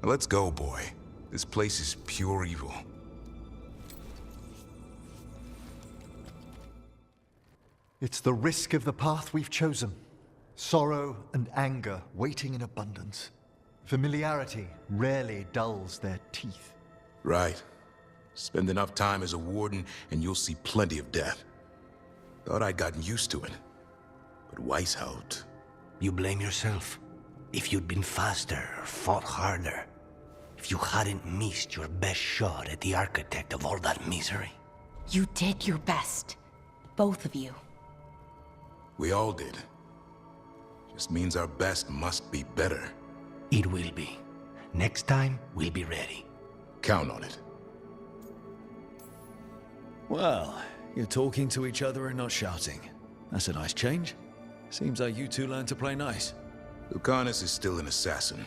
Now let's go, boy. This place is pure evil. It's the risk of the path we've chosen. Sorrow and anger waiting in abundance. Familiarity rarely dulls their teeth. Right. Spend enough time as a warden and you'll see plenty of death. Thought I'd gotten used to it. But Weishaupt... You blame yourself. If you'd been faster or fought harder. If you hadn't missed your best shot at the architect of all that misery. You did your best. Both of you. We all did. Just means our best must be better. It will be. Next time, we'll be ready. Count on it. Well, you're talking to each other and not shouting. That's a nice change. Seems like you two learned to play nice. Lucanis is still an assassin.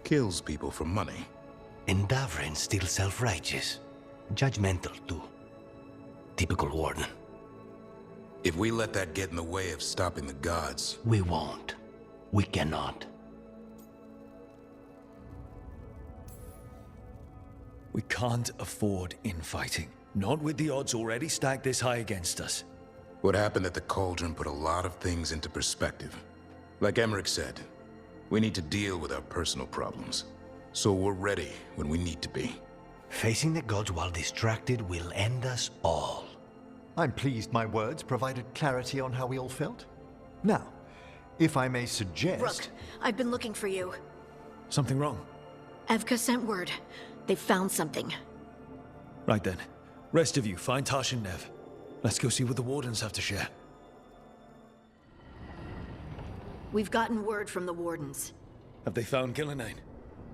Kills people for money. And Davrin's still self-righteous. Judgmental, too. Typical warden. If we let that get in the way of stopping the gods... We won't. We cannot. We can't afford infighting. Not with the odds already stacked this high against us. What happened at the Cauldron put a lot of things into perspective. Like Emmrich said, we need to deal with our personal problems. So we're ready when we need to be. Facing the gods while distracted will end us all. I'm pleased my words provided clarity on how we all felt. Now, if I may suggest... Rook, I've been looking for you. Something wrong? Evka sent word. They found something. Right then. Rest of you, find Tash and Nev. Let's go see what the wardens have to share. We've gotten word from the wardens. Have they found Ghilan'nain?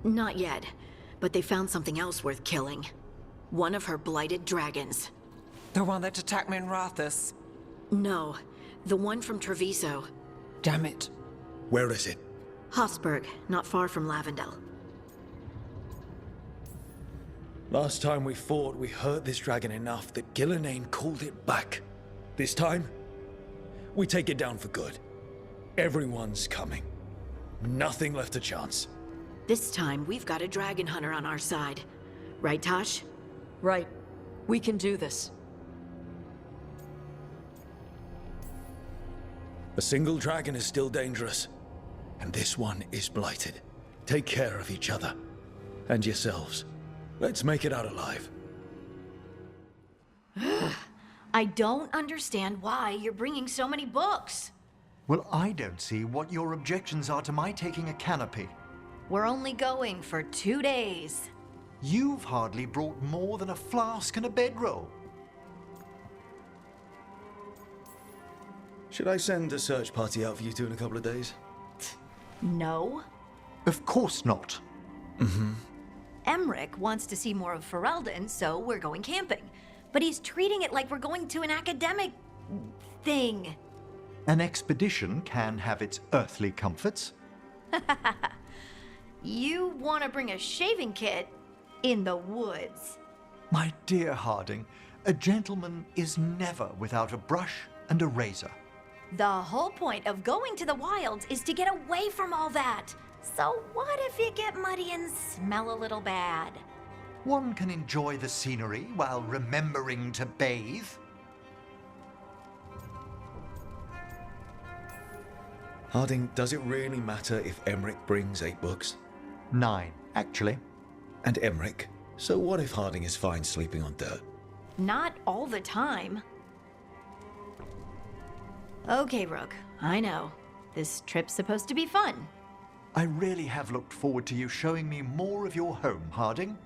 Not yet, but they found something else worth killing. One of her blighted dragons. The one that attacked me in Rathus? No, the one from Treviso. Damn it. Where is it? Hofsburg, not far from Lavendel. Last time we fought, we hurt this dragon enough that Ghilan'nain called it back. This time, we take it down for good. Everyone's coming. Nothing left to chance. This time, we've got a dragon hunter on our side. Right, Tosh? Right. We can do this. A single dragon is still dangerous, and this one is blighted. Take care of each other, and yourselves. Let's make it out alive. I don't understand why you're bringing so many books. Well, I don't see what your objections are to my taking a canopy. We're only going for 2 days. You've hardly brought more than a flask and a bedroll. Should I send a search party out for you two in a couple of days? No. Of course not. Emmrich wants to see more of Ferelden, so we're going camping. But he's treating it like we're going to an academic thing. An expedition can have its earthly comforts. You want to bring a shaving kit in the woods. My dear Harding, a gentleman is never without a brush and a razor. The whole point of going to the wilds is to get away from all that. So what if you get muddy and smell a little bad? One can enjoy the scenery while remembering to bathe. Harding, does it really matter if Emmrich brings 8 books? 9, actually. And Emmrich? So what if Harding is fine sleeping on dirt? Not all the time. Okay, Rook, I know. This trip's supposed to be fun. I really have looked forward to you showing me more of your home, Harding.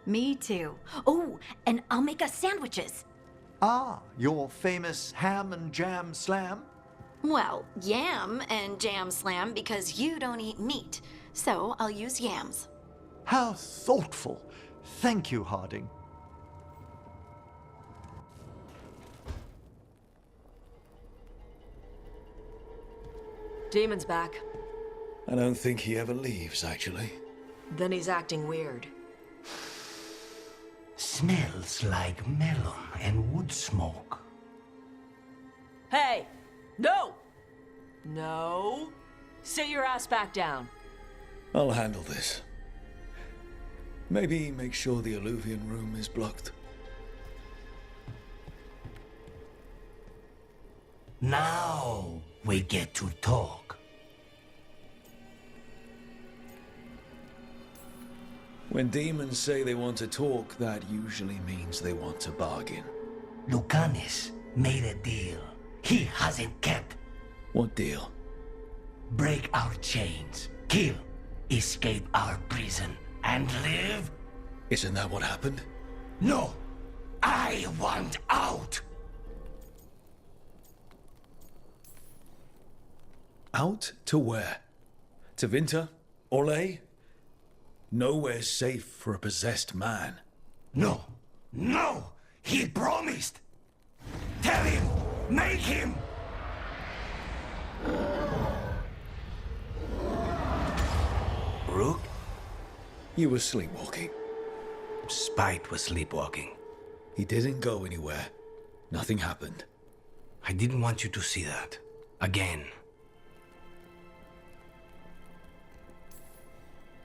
Me too. Oh, and I'll make us sandwiches. Ah, your famous ham and jam slam? Well, yam and jam slam because you don't eat meat. So I'll use yams. How thoughtful. Thank you, Harding. Demon's back. I don't think he ever leaves, actually. Then he's acting weird. Smells like melon and wood smoke. Hey! No! No! Sit your ass back down. I'll handle this. Maybe make sure the alluvian room is blocked. Now we get to talk. When demons say they want to talk, that usually means they want to bargain. Lucanis made a deal he hasn't kept. What deal? Break our chains, kill, escape our prison, and live? Isn't that what happened? No! I want out! Out to where? To Vinter? Orlais? Nowhere's safe for a possessed man. No! No! He promised! Tell him! Make him! Rook? You were sleepwalking. Spite was sleepwalking. He didn't go anywhere. Nothing happened. I didn't want you to see that. Again.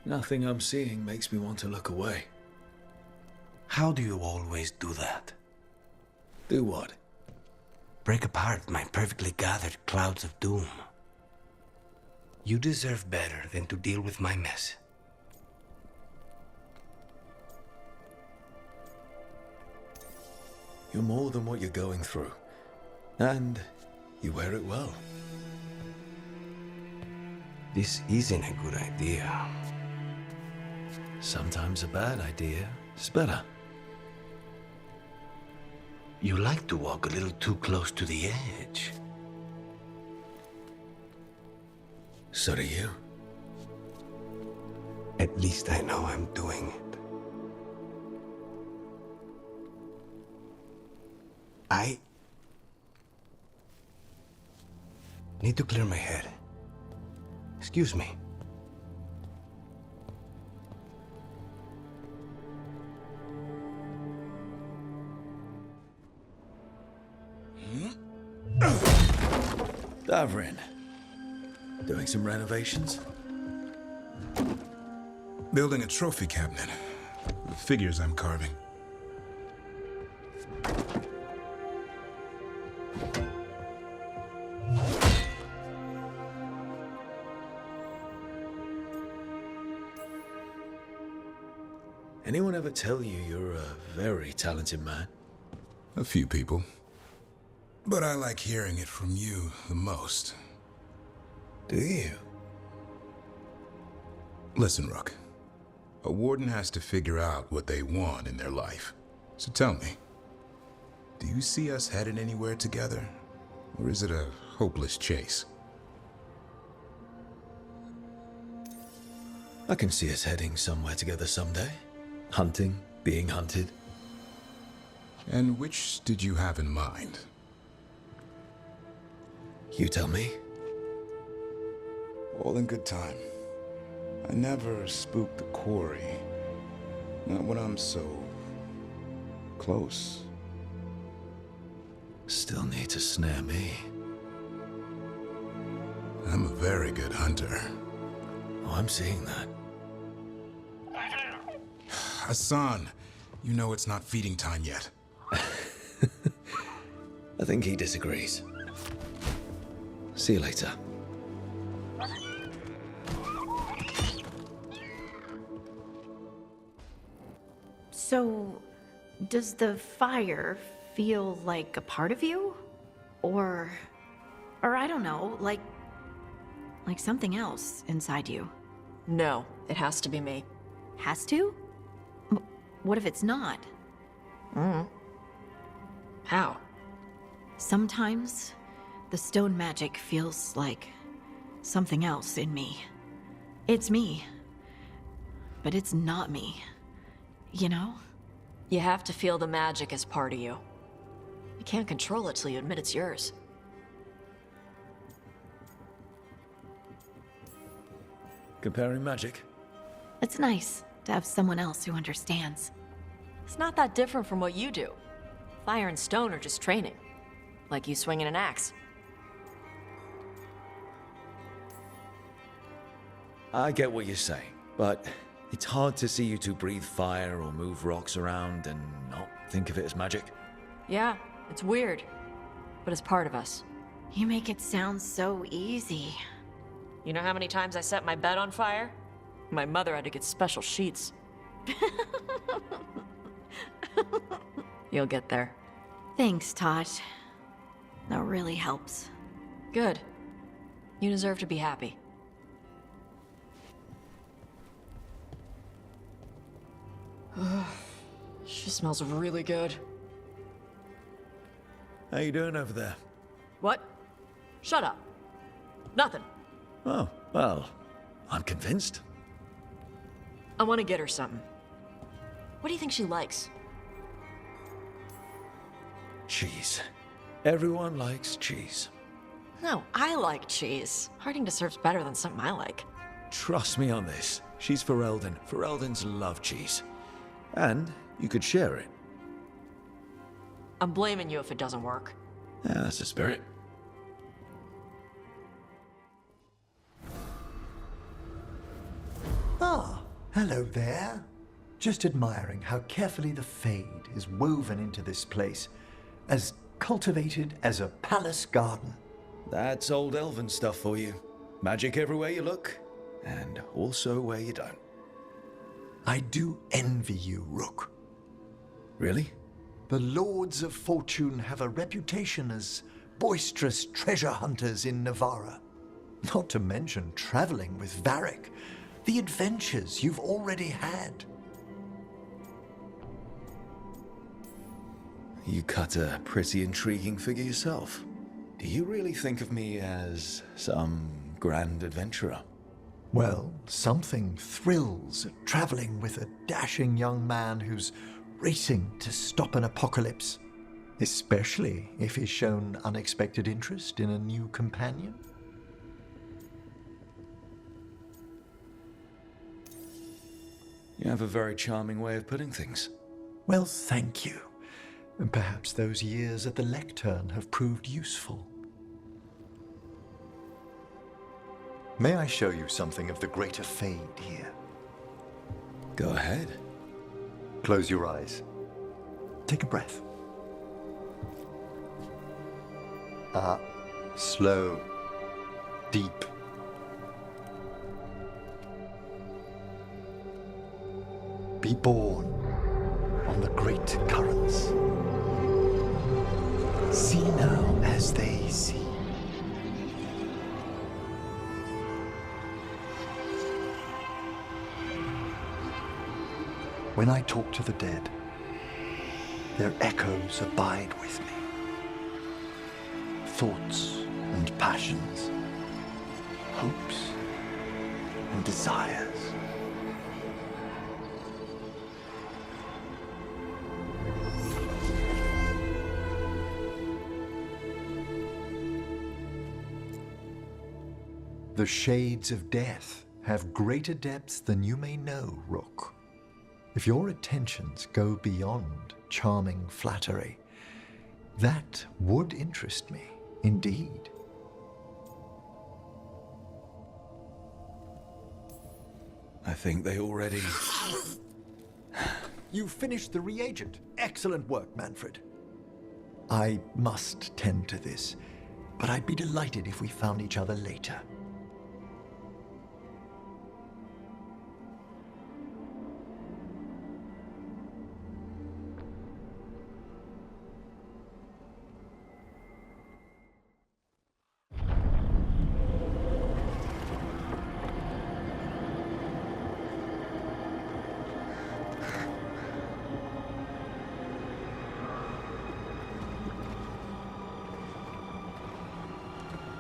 Nothing I'm seeing makes me want to look away. How do you always do that? Do what? Break apart my perfectly gathered clouds of doom. You deserve better than to deal with my mess. You're more than what you're going through. And you wear it well. This isn't a good idea. Sometimes a bad idea is better. You like to walk a little too close to the edge. So do you. At least I know I'm doing it. I need to clear my head. Excuse me. Davrin. Doing some renovations? Building a trophy cabinet. The figures I'm carving. Anyone ever tell you you're a very talented man? A few people. But I like hearing it from you the most. Do you? Listen, Rook. A warden has to figure out what they want in their life. So tell me, do you see us headed anywhere together? Or is it a hopeless chase? I can see us heading somewhere together someday. Hunting, being hunted. And which did you have in mind? You tell me. All in good time. I never spook the quarry. Not when I'm so close. Still need to snare me. I'm a very good hunter. Oh, I'm seeing that. Hassan, you know it's not feeding time yet. I think he disagrees. See you later. So, does the fire feel like a part of you? Or I don't know, like something else inside you? No, it has to be me. Has to? What if it's not? How? Sometimes the stone magic feels like something else in me. It's me, but it's not me. You know? You have to feel the magic as part of you. You can't control it till you admit it's yours. Comparing magic? It's nice to have someone else who understands. It's not that different from what you do. Fire and stone are just training. Like you swinging an axe. I get what you're saying, but it's hard to see you two breathe fire or move rocks around and not think of it as magic. Yeah, it's weird. But it's part of us. You make it sound so easy. You know how many times I set my bed on fire? My mother had to get special sheets. You'll get there. Thanks, Tosh. That really helps. Good. You deserve to be happy. She smells really good. How you doing over there? What? Shut up. Nothing. Oh, well, I'm convinced. I want to get her something. What do you think she likes? Cheese. Everyone likes cheese. No, I like cheese. Harding deserves better than something I like. Trust me on this. She's Ferelden. Fereldens love cheese. And you could share it. I'm blaming you if it doesn't work. Yeah, that's the spirit. Ah, hello there. Just admiring how carefully the Fade is woven into this place, as cultivated as a palace garden. That's old elven stuff for you. Magic everywhere you look, and also where you don't. I do envy you, Rook. Really? The Lords of Fortune have a reputation as boisterous treasure hunters in Navarra. Not to mention traveling with Varric, the adventures you've already had. You cut a pretty intriguing figure yourself. Do you really think of me as some grand adventurer? Well, something thrills at traveling with a dashing young man who's racing to stop an apocalypse, especially if he's shown unexpected interest in a new companion. You have a very charming way of putting things. Well, thank you. And perhaps those years at the lectern have proved useful. May I show you something of the greater fade here? Go ahead. Close your eyes. Take a breath. Slow. Deep. Be born on the great currents. See now as they see. When I talk to the dead, their echoes abide with me. Thoughts and passions, hopes and desires. The shades of death have greater depths than you may know, Rook. If your attentions go beyond charming flattery, that would interest me, indeed. I think they already... You finished the reagent. Excellent work, Manfred. I must tend to this, but I'd be delighted if we found each other later.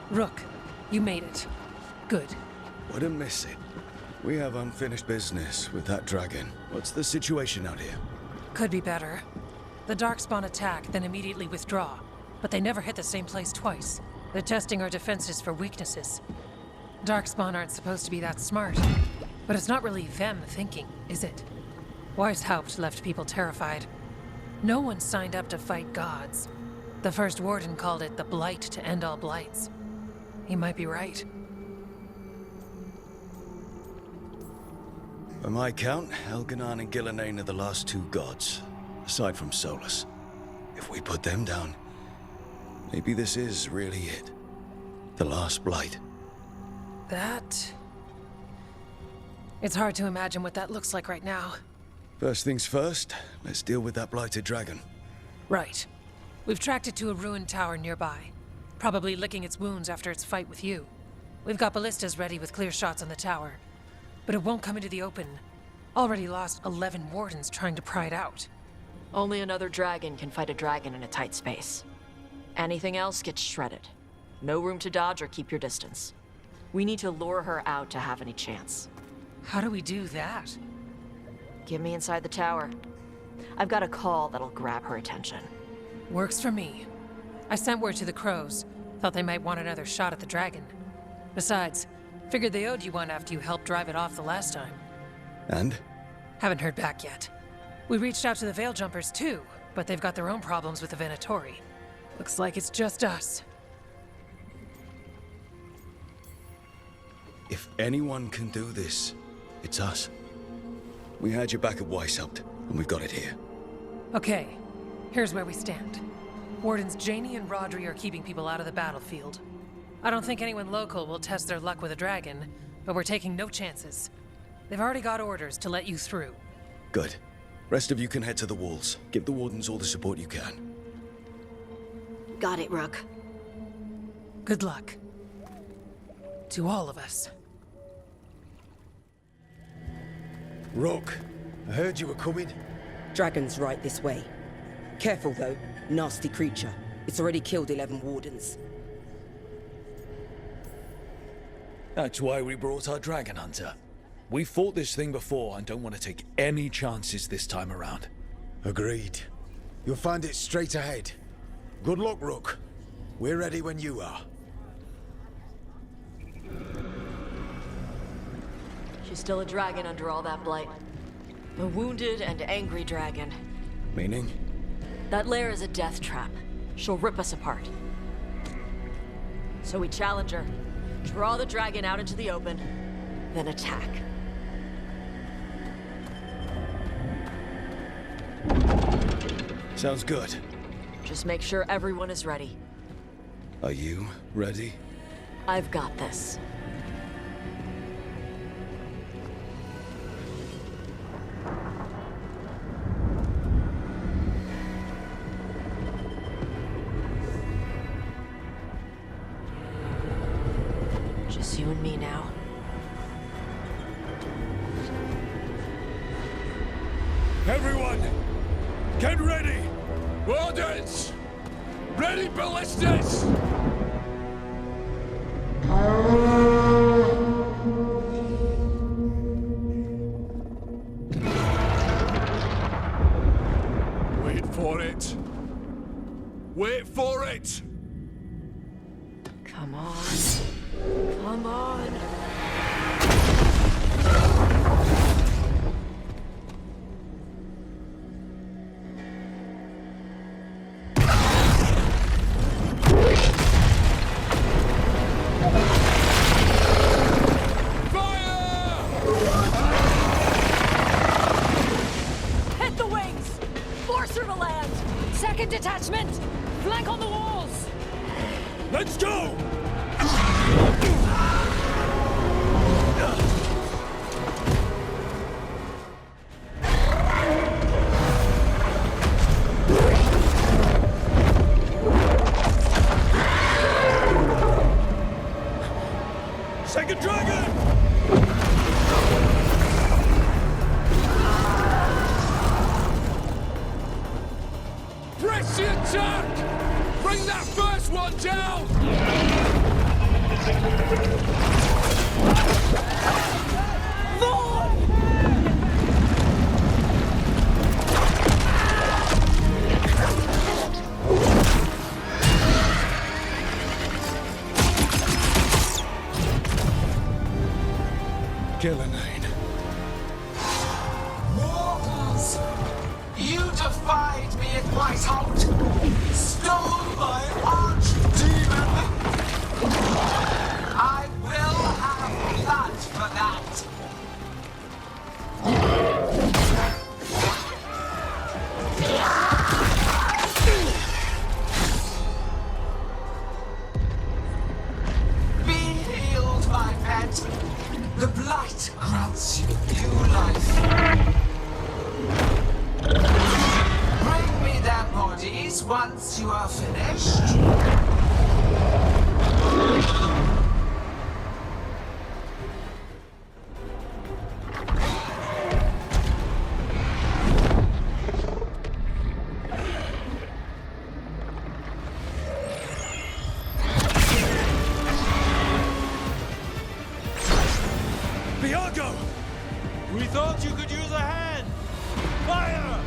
Rook, you made it. Good. Wouldn't miss it. We have unfinished business with that dragon. What's the situation out here? Could be better. The Darkspawn attack, then immediately withdraw. But they never hit the same place twice. They're testing our defenses for weaknesses. Darkspawn aren't supposed to be that smart. But it's not really them thinking, is it? Weishaupt left people terrified. No one signed up to fight gods. The first warden called it the blight to end all blights. He might be right. By my count, Elgar'nan and Ghilan'nain are the last two gods, aside from Solus. If we put them down, maybe this is really it. The last blight. That... It's hard to imagine what that looks like right now. First things first, let's deal with that blighted dragon. Right. We've tracked it to a ruined tower nearby. Probably licking its wounds after its fight with you. We've got ballistas ready with clear shots on the tower. But it won't come into the open. Already lost 11 wardens trying to pry it out. Only another dragon can fight a dragon in a tight space. Anything else gets shredded. No room to dodge or keep your distance. We need to lure her out to have any chance. How do we do that? Get me inside the tower. I've got a call that'll grab her attention. Works for me. I sent word to the crows. Thought they might want another shot at the dragon. Besides, figured they owed you one after you helped drive it off the last time. And? Haven't heard back yet. We reached out to the Veil Jumpers too, but they've got their own problems with the Venatori. Looks like it's just us. If anyone can do this, it's us. We had your back at Weishaupt, and we've got it here. Okay, here's where we stand. Wardens Janey and Rodri are keeping people out of the battlefield. I don't think anyone local will test their luck with a dragon, but we're taking no chances. They've already got orders to let you through. Good. Rest of you can head to the walls. Give the wardens all the support you can. Got it, Rook. Good luck. To all of us. Rook, I heard you were coming. Dragon's right this way. Careful though, nasty creature. It's already killed 11 wardens. That's why we brought our dragon hunter. We fought this thing before and don't want to take any chances this time around. Agreed. You'll find it straight ahead. Good luck, Rook. We're ready when you are. She's still a dragon under all that blight. A wounded and angry dragon. Meaning? That lair is a death trap. She'll rip us apart. So we challenge her. Draw the dragon out into the open, then attack. Sounds good. Just make sure everyone is ready. Are you ready? I've got this. Just you and me now. Everyone, get ready! Wardens! Ready ballistas! Wait for it. Wait for it! Come on. Come on. Hit the wings! Force her to land! Second detachment! Flank on the walls! Let's go! Second dragon! Press the attack! Bring that first one down! Ghilan'nain. Mortals! You defied me at Whiteholt! Stole my archdemon! I will have blood for that! Be healed, my pet! The blight grants you new life. Bring me their bodies once you are finished. We thought you could use a hand! Fire!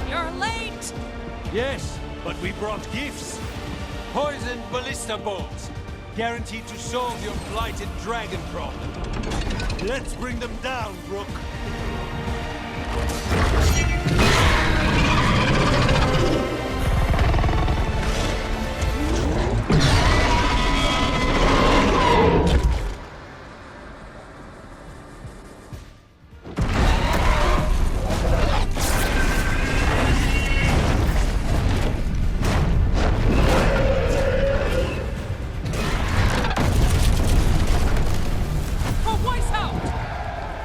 You're late! Yes, but we brought gifts. Poisoned ballista bolts. Guaranteed to solve your blighted dragon problem. Let's bring them down, Rook.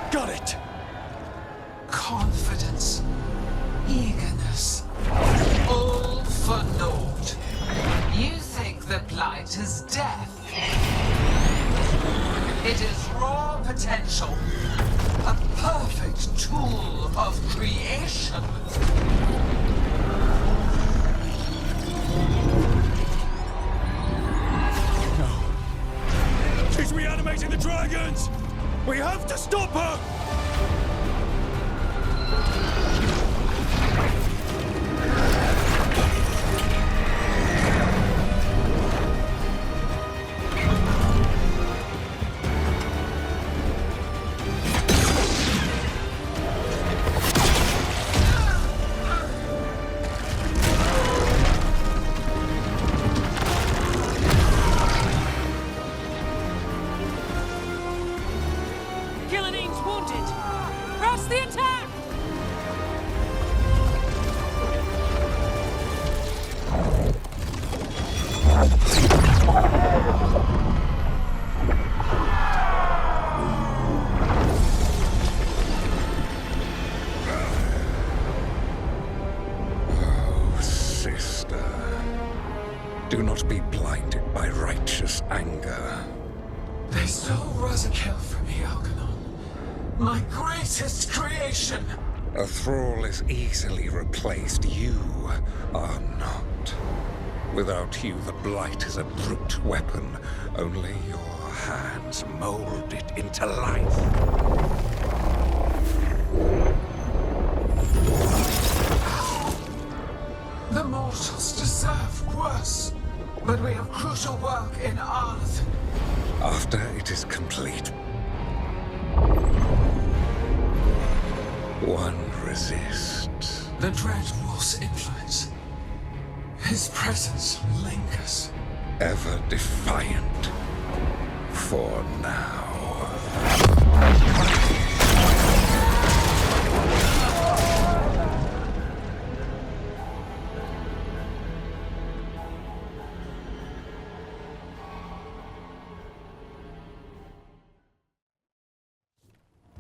Got it! Confidence, eagerness, all for naught. You think the blight is death? It is raw potential, a perfect tool of creation. No. She's reanimating the dragons! We have to stop her! Do not be blinded by righteous anger. They stole Razakel from me, Elgar'nan. My greatest creation! A thrall is easily replaced. You are not. Without you, the blight is a brute weapon. Only your hands mold it into life. The mortals deserve worse. But we have crucial work in Arleth. After it is complete, one resists. The Dread Wolf's influence. His presence lingers. Ever defiant. For now.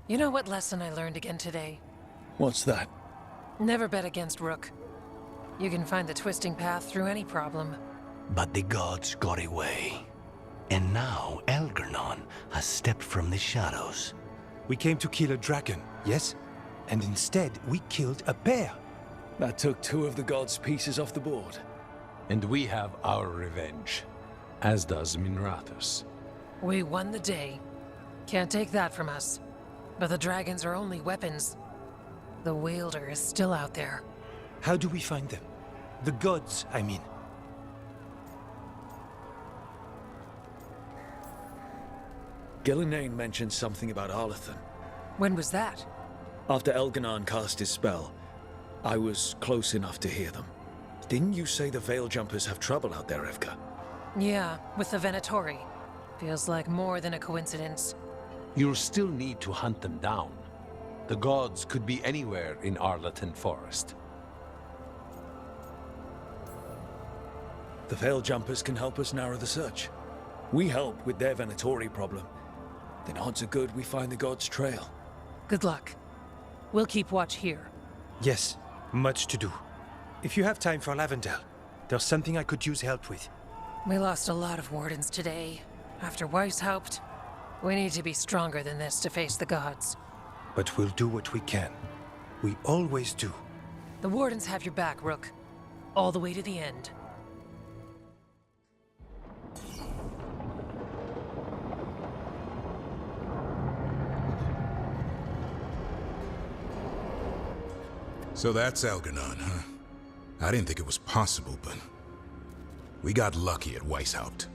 You know what lesson I learned again today? What's that? Never bet against Rook. You can find the twisting path through any problem. But the gods got away. And now Elgar'nan has stepped from the shadows. We came to kill a dragon, yes? And instead, we killed a bear. That took 2 of the gods' pieces off the board. And we have our revenge, as does Minrathous. We won the day. Can't take that from us. But the dragons are only weapons. The wielder is still out there. How do we find them? The gods, I mean. Ghilan'nain mentioned something about Arleth. When was that? After Elgar'nan cast his spell, I was close enough to hear them. Didn't you say the Veil Jumpers have trouble out there, Evka? Yeah, with the Venatori. Feels like more than a coincidence. You'll still need to hunt them down. The gods could be anywhere in Arleth Forest. The Veil Jumpers can help us narrow the search. We help with their Venatori problem. Then odds are good we find the gods' trail. Good luck. We'll keep watch here. Yes, much to do. If you have time for Lavendel, there's something I could use help with. We lost a lot of wardens today. After Weishaupt, we need to be stronger than this to face the gods. But we'll do what we can. We always do. The wardens have your back, Rook. All the way to the end. So that's Elgar'nan, huh? I didn't think it was possible, but we got lucky at Weishaupt.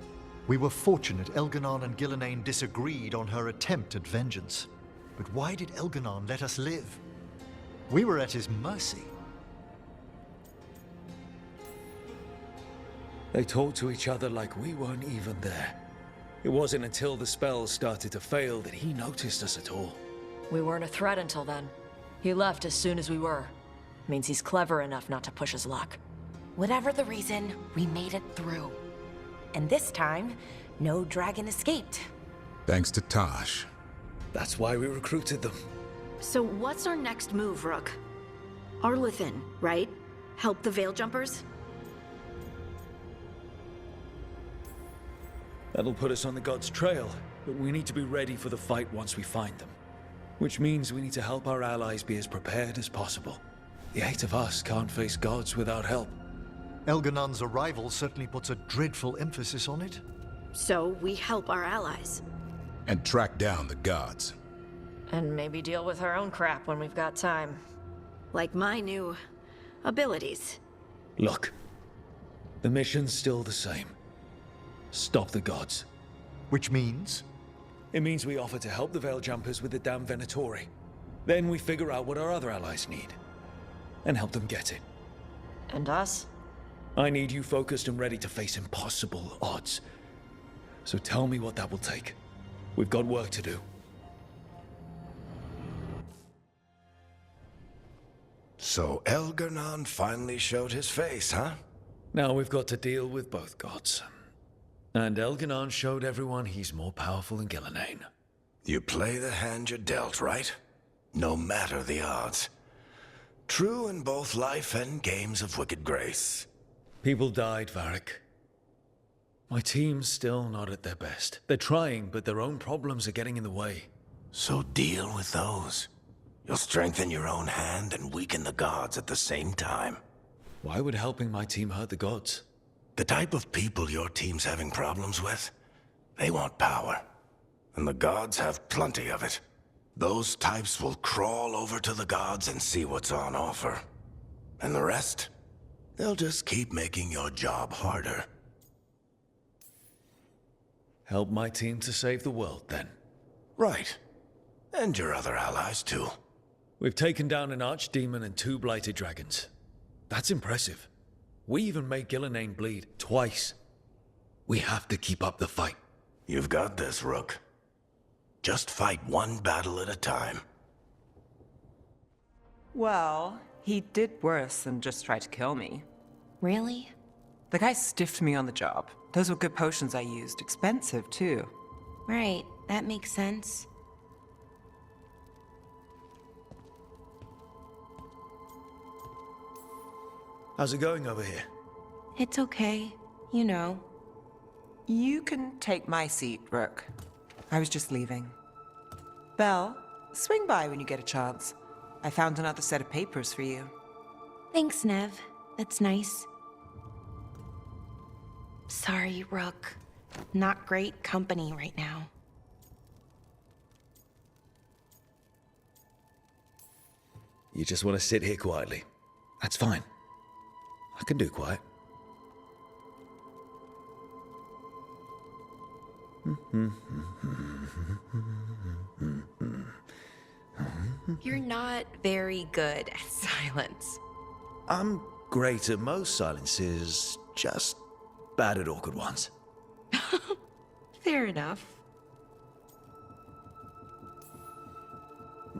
We were fortunate Elgar'nan and Ghilan'nain disagreed on her attempt at vengeance. But why did Elgar'nan let us live? We were at his mercy. They talked to each other like we weren't even there. It wasn't until the spells started to fail that he noticed us at all. We weren't a threat until then. He left as soon as we were. Means he's clever enough not to push his luck. Whatever the reason, we made it through. And this time, no dragon escaped. Thanks to Tosh. That's why we recruited them. So what's our next move, Rook? Arleth, right? Help the Veil Jumpers? That'll put us on the gods' trail, but we need to be ready for the fight once we find them. Which means we need to help our allies be as prepared as possible. The 8 of us can't face gods without help. Elgar'nan's arrival certainly puts a dreadful emphasis on it. So we help our allies. And track down the gods. And maybe deal with our own crap when we've got time. Like my new abilities. Look, the mission's still the same. Stop the gods. Which means? It means we offer to help the Veil Jumpers with the damn Venatori. Then we figure out what our other allies need. And help them get it. And us? I need you focused and ready to face impossible odds. So tell me what that will take. We've got work to do. So Elgar'nan finally showed his face, huh? Now we've got to deal with both gods. And Elgar'nan showed everyone he's more powerful than Ghilan'nain. You play the hand you're dealt, right? No matter the odds. True in both life and games of wicked grace. People died, Varric. My team's still not at their best. They're trying, but their own problems are getting in the way. So deal with those. You'll strengthen your own hand and weaken the gods at the same time. Why would helping my team hurt the gods? The type of people your team's having problems with, they want power. And the gods have plenty of it. Those types will crawl over to the gods and see what's on offer. And the rest, they'll just keep making your job harder. Help my team to save the world, then. Right. And your other allies, too. We've taken down an archdemon and 2 blighted dragons. That's impressive. We even made Ghilan'nain bleed twice. We have to keep up the fight. You've got this, Rook. Just fight one battle at a time. Well, he did worse than just try to kill me. Really? The guy stiffed me on the job. Those were good potions I used. Expensive, too. Right, that makes sense. How's it going over here? It's okay. You know. You can take my seat, Rook. I was just leaving. Belle, swing by when you get a chance. I found another set of papers for you. Thanks, Nev. That's nice. Sorry, Rook. Not great company right now. You just want to sit here quietly. That's fine. I can do quiet. You're not very good at silence. I'm great at most silences, just bad at awkward ones. Fair enough.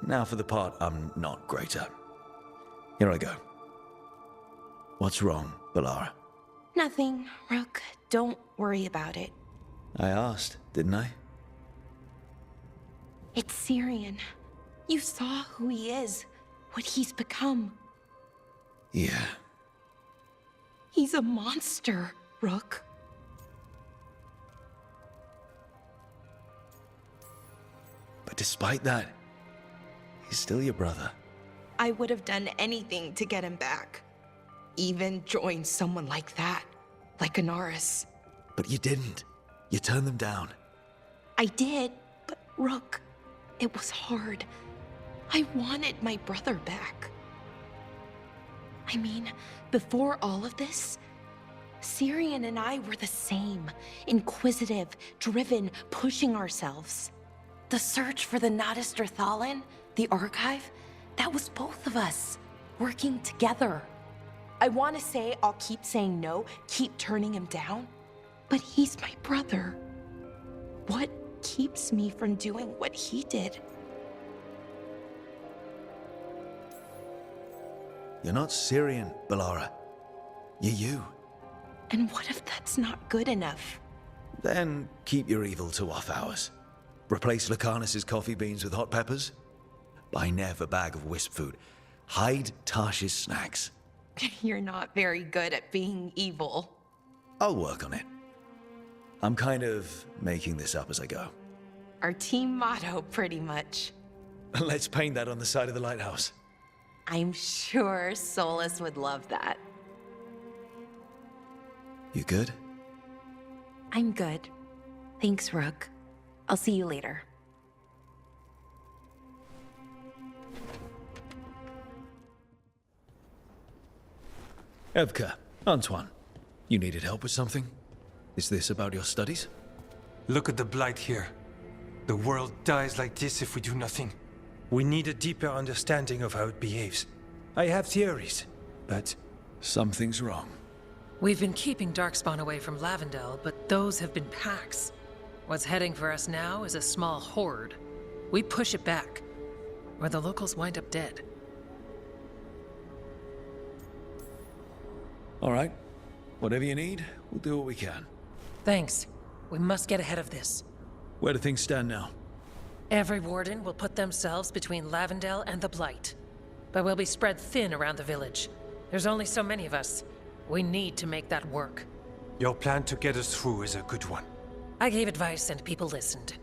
Now for the part I'm not great at. Here I go. What's wrong, Balara? Nothing, Rook. Don't worry about it. I asked, didn't I? It's Syrian. You saw who he is, what he's become. Yeah. He's a monster, Rook. But despite that, he's still your brother. I would have done anything to get him back. Even join someone like that, like Anaris. But you didn't. You turned them down. I did, but Rook, it was hard. I wanted my brother back. I mean, before all of this, Syrian and I were the same. Inquisitive, driven, pushing ourselves. The search for the Nadister Thalin, the archive, that was both of us, working together. I want to say I'll keep saying no, keep turning him down, but he's my brother. What keeps me from doing what he did? You're not Syrian, Balara. You're you. And what if that's not good enough? Then keep your evil to off hours. Replace Lucanis' coffee beans with hot peppers. Buy Nev a bag of wisp food. Hide Tarsh's snacks. You're not very good at being evil. I'll work on it. I'm kind of making this up as I go. Our team motto, pretty much. Let's paint that on the side of the lighthouse. I'm sure Solus would love that. You good? I'm good. Thanks, Rook. I'll see you later. Evka, Antoine, you needed help with something? Is this about your studies? Look at the blight here. The world dies like this if we do nothing. We need a deeper understanding of how it behaves. I have theories, but something's wrong. We've been keeping Darkspawn away from Lavendel, but those have been packs. What's heading for us now is a small horde. We push it back, or the locals wind up dead. All right. Whatever you need, we'll do what we can. Thanks. We must get ahead of this. Where do things stand now? Every warden will put themselves between Lavendel and the Blight. But we'll be spread thin around the village. There's only so many of us. We need to make that work. Your plan to get us through is a good one. I gave advice and people listened.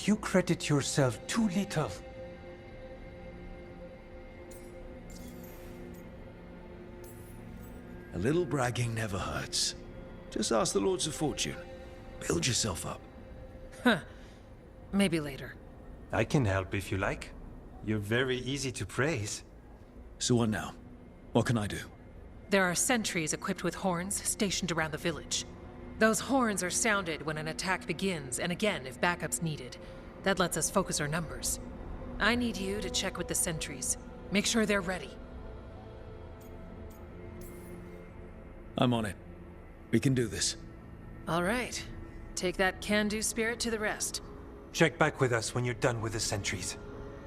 You credit yourself too little. A little bragging never hurts. Just ask the Lords of Fortune. Build yourself up. Huh. Maybe later. I can help if you like. You're very easy to praise. So what now? What can I do? There are sentries equipped with horns stationed around the village. Those horns are sounded when an attack begins, and again if backup's needed. That lets us focus our numbers. I need you to check with the sentries. Make sure they're ready. I'm on it. We can do this. All right. Take that can-do spirit to the rest. Check back with us when you're done with the sentries.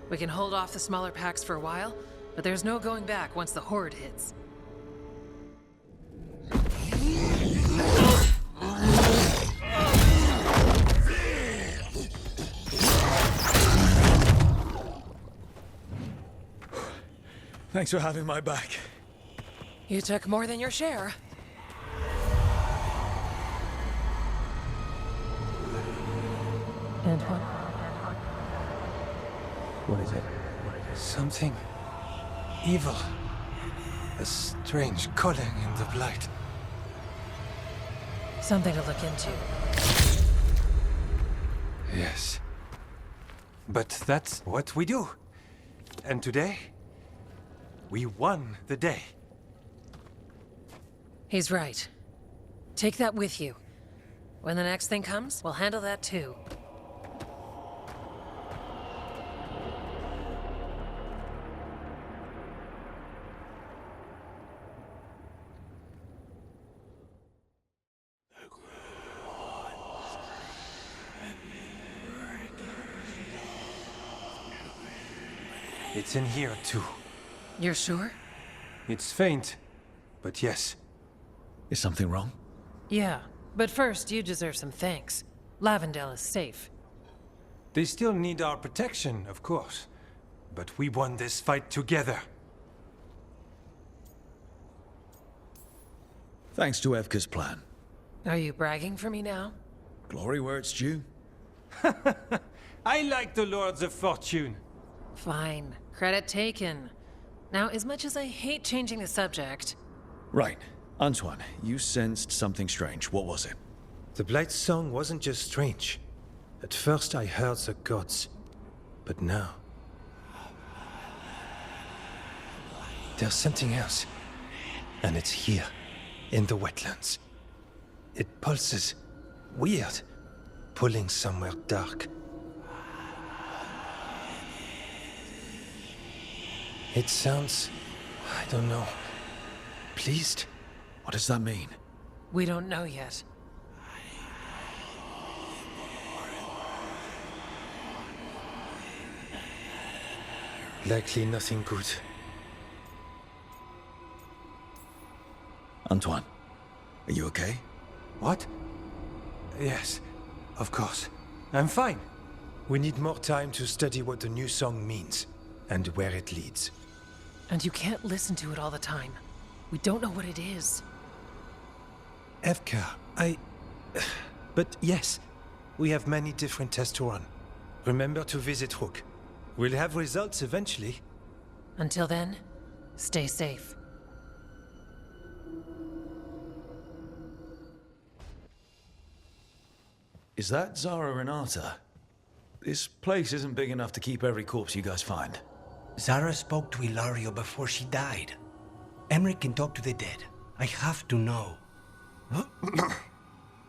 We can hold off the smaller packs for a while, but there's no going back once the horde hits. Thanks for having my back. You took more than your share. Antoine? What is it? Something evil. A strange calling in the blight. Something to look into. Yes. But that's what we do. And today, we won the day. He's right. Take that with you. When the next thing comes, we'll handle that too. It's in here too. You're sure? It's faint, but yes. Is something wrong? Yeah, but first you deserve some thanks. Lavendel is safe. They still need our protection, of course. But we won this fight together. Thanks to Evka's plan. Are you bragging for me now? Glory where it's due. I like the Lords of Fortune. Fine. Credit taken. Now, as much as I hate changing the subject... Right. Antoine, you sensed something strange. What was it? The Blight's song wasn't just strange. At first I heard the gods. But now... there's something else. And it's here, in the wetlands. It pulses. Weird. Pulling somewhere dark. It sounds... I don't know. Pleased? What does that mean? We don't know yet. Likely nothing good. Antoine, are you okay? What? Yes, of course. I'm fine. We need more time to study what the new song means, and where it leads. And you can't listen to it all the time. We don't know what it is. Evka, But yes, we have many different tests to run. Remember to visit Rook. We'll have results eventually. Until then, stay safe. Is that Zara Renata? This place isn't big enough to keep every corpse you guys find. Zara spoke to Ilario before she died. Emmrich can talk to the dead. I have to know.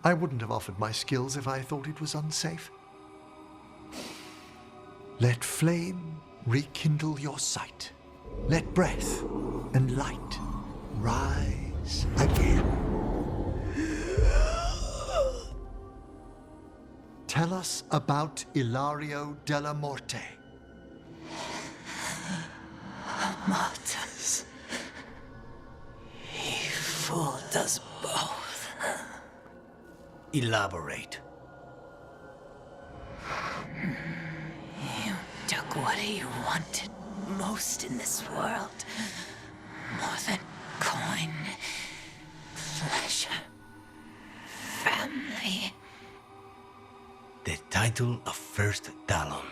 I wouldn't have offered my skills if I thought it was unsafe. Let flame rekindle your sight. Let breath and light rise again. Tell us about Ilario della Morte. Martyrs. He fooled us both. Elaborate. You took what he wanted most in this world. More than coin, Pleasure. Family. The title of First Talon.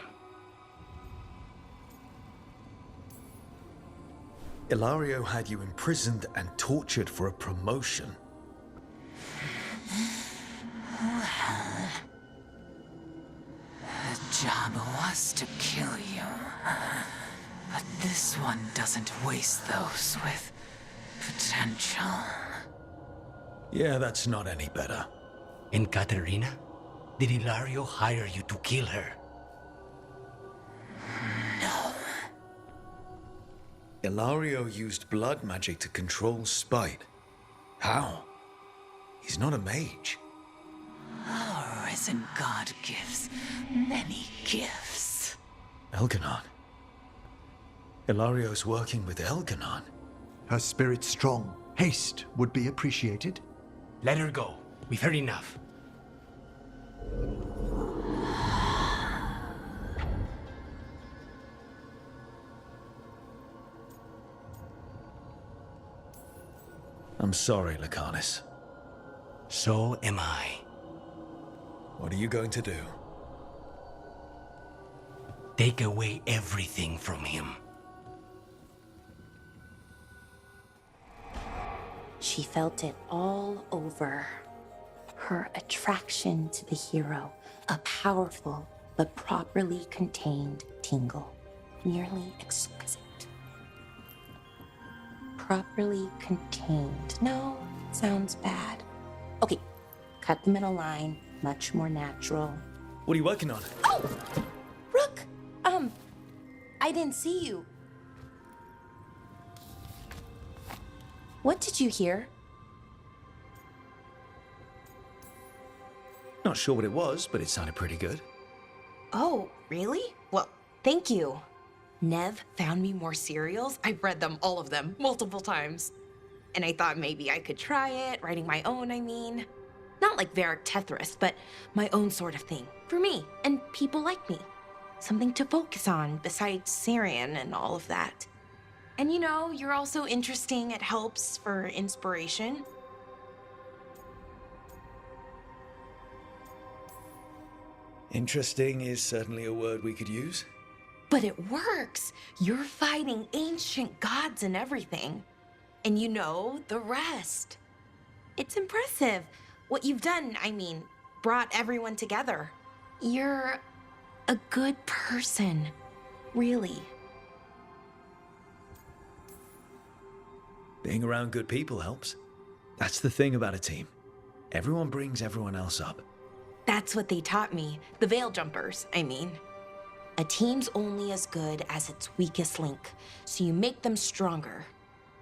Ilario had you imprisoned and tortured for a promotion. Well, the job was to kill you. But this one doesn't waste those with potential. Yeah, that's not any better. And Katerina? Did Ilario hire you to kill her? No. Ilario used blood magic to control spite. How? He's not a mage. Our risen god gives many gifts. Elgar'nan. Ilario's working with Elgar'nan. Her spirit strong. Haste would be appreciated. Let her go. We've heard enough. I'm sorry, Lucanis. So am I. What are you going to do? Take away everything from him. She felt it all over. Her attraction to the hero, a powerful but properly contained tingle, nearly exquisite. Properly contained. No, sounds bad. Okay, cut the middle line, much more natural. What are you working on? Oh! Rook! I didn't see you. What did you hear? Not sure what it was, but it sounded pretty good. Oh, really? Well, thank you. Nev found me more serials. I've read them, all of them, multiple times. And I thought maybe I could try it, writing my own, I mean. Not like Varric Tethrus, but my own sort of thing. For me, and people like me. Something to focus on, besides Syrian and all of that. And you know, you're also interesting. It helps for inspiration. Interesting is certainly a word we could use. But it works. You're fighting ancient gods and everything. And you know the rest. It's impressive. What you've done, I mean, brought everyone together. You're a good person. Really. Being around good people helps. That's the thing about a team. Everyone brings everyone else up. That's what they taught me. The Veil Jumpers, I mean. A team's only as good as its weakest link, so you make them stronger.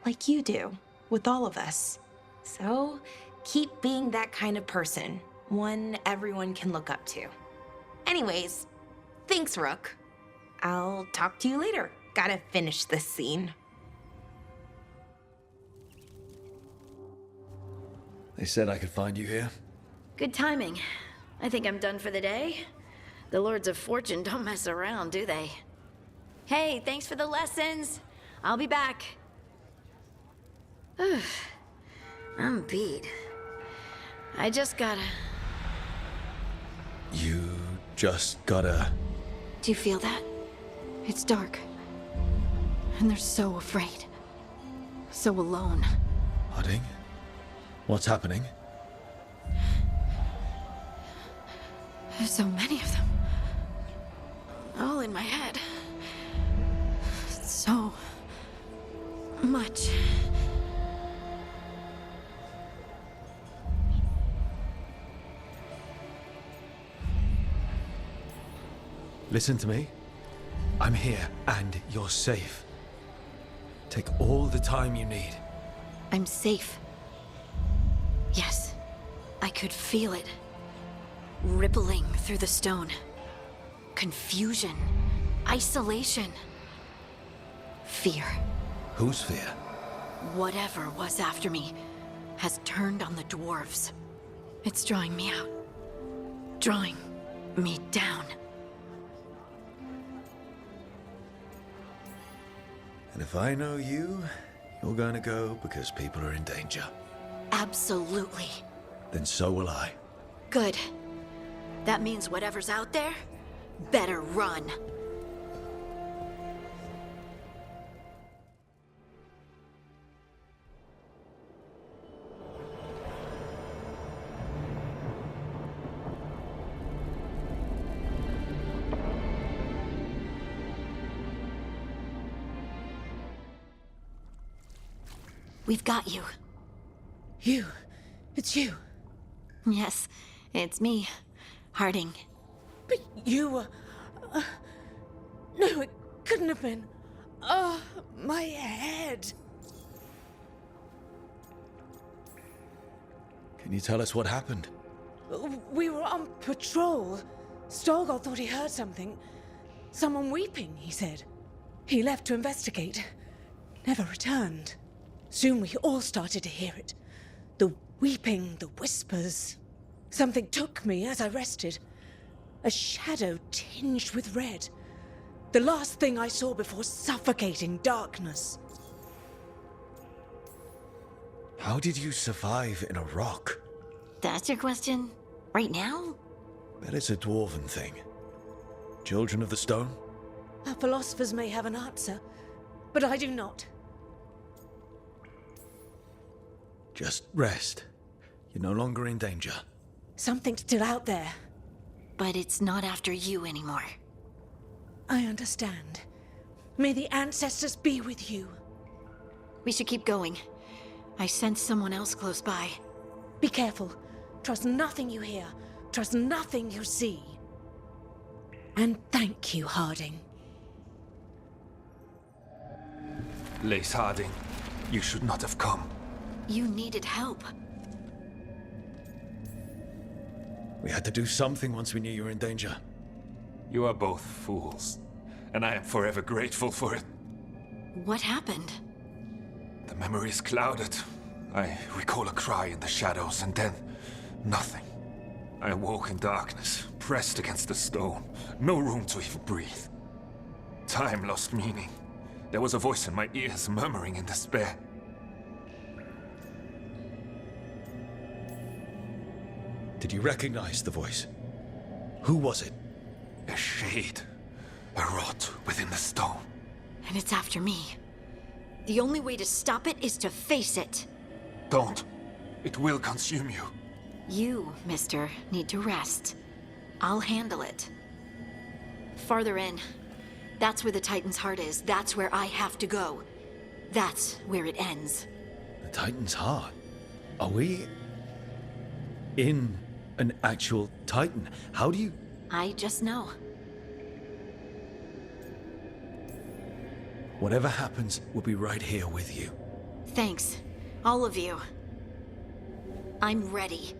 Like you do, with all of us. So, keep being that kind of person, one everyone can look up to. Anyways, thanks, Rook. I'll talk to you later. Gotta finish this scene. They said I could find you here. Good timing. I think I'm done for the day. The Lords of Fortune don't mess around, do they? Hey, thanks for the lessons. I'll be back. I'm beat. I just gotta... You just gotta... Do you feel that? It's dark. And they're so afraid. So alone. Hudding? What's happening? There's so many of them. All in my head. So much. Listen to me. I'm here, and you're safe. Take all the time you need. I'm safe. Yes, I could feel it. Rippling through the stone. Confusion. Isolation. Fear. Whose fear? Whatever was after me has turned on the dwarves. It's drawing me out. Drawing me down. And if I know you, you're gonna go because people are in danger. Absolutely. Then so will I. Good. That means whatever's out there better run. We've got you. You? It's you? Yes, it's me, Harding. But you were... no, it couldn't have been. Oh, my head. Can you tell us what happened? We were on patrol. Stolgol thought he heard something. Someone weeping, he said. He left to investigate. Never returned. Soon we all started to hear it. The weeping, the whispers. Something took me as I rested. A shadow tinged with red. The last thing I saw before suffocating darkness. How did you survive in a rock? That's your question? Right now? Bet it's a dwarven thing. Children of the Stone? Our philosophers may have an answer, but I do not. Just rest. You're no longer in danger. Something's still out there. But it's not after you anymore. I understand. May the ancestors be with you. We should keep going. I sense someone else close by. Be careful. Trust nothing you hear. Trust nothing you see. And thank you, Harding. Lace Harding, you should not have come. You needed help. We had to do something once we knew you were in danger. You are both fools, and I am forever grateful for it. What happened? The memory is clouded. I recall a cry in the shadows, and then nothing. I awoke in darkness, pressed against the stone. No room to even breathe. Time lost meaning. There was a voice in my ears murmuring in despair. Did you recognize the voice? Who was it? A shade. A rot within the stone. And it's after me. The only way to stop it is to face it. Don't. It will consume you. You, mister, need to rest. I'll handle it. Farther in. That's where the Titan's heart is. That's where I have to go. That's where it ends. The Titan's heart? Are we... in an actual Titan? How do you... I just know. Whatever happens, we'll be right here with you. Thanks. All of you. I'm ready.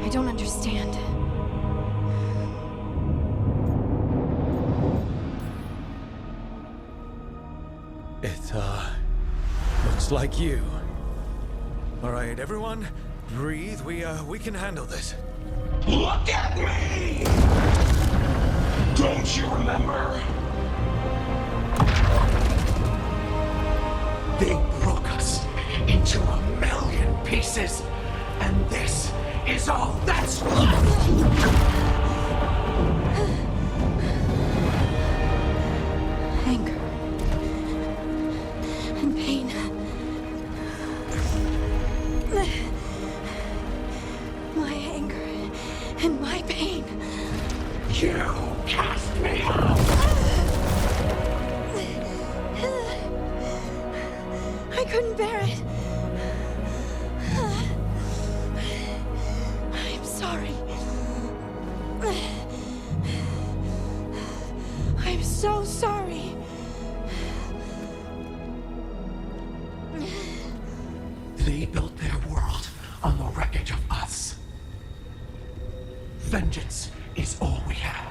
I don't understand. It, looks like you. All right, everyone, breathe. We can handle this. Look at me! Don't you remember? They broke us into 1,000,000 pieces, and this is all that's left! Anger. And pain. My anger and my pain. You cast me out! I couldn't bear it. I'm sorry. I'm so sorry. They built their world on the wreckage of us. Vengeance is all we have.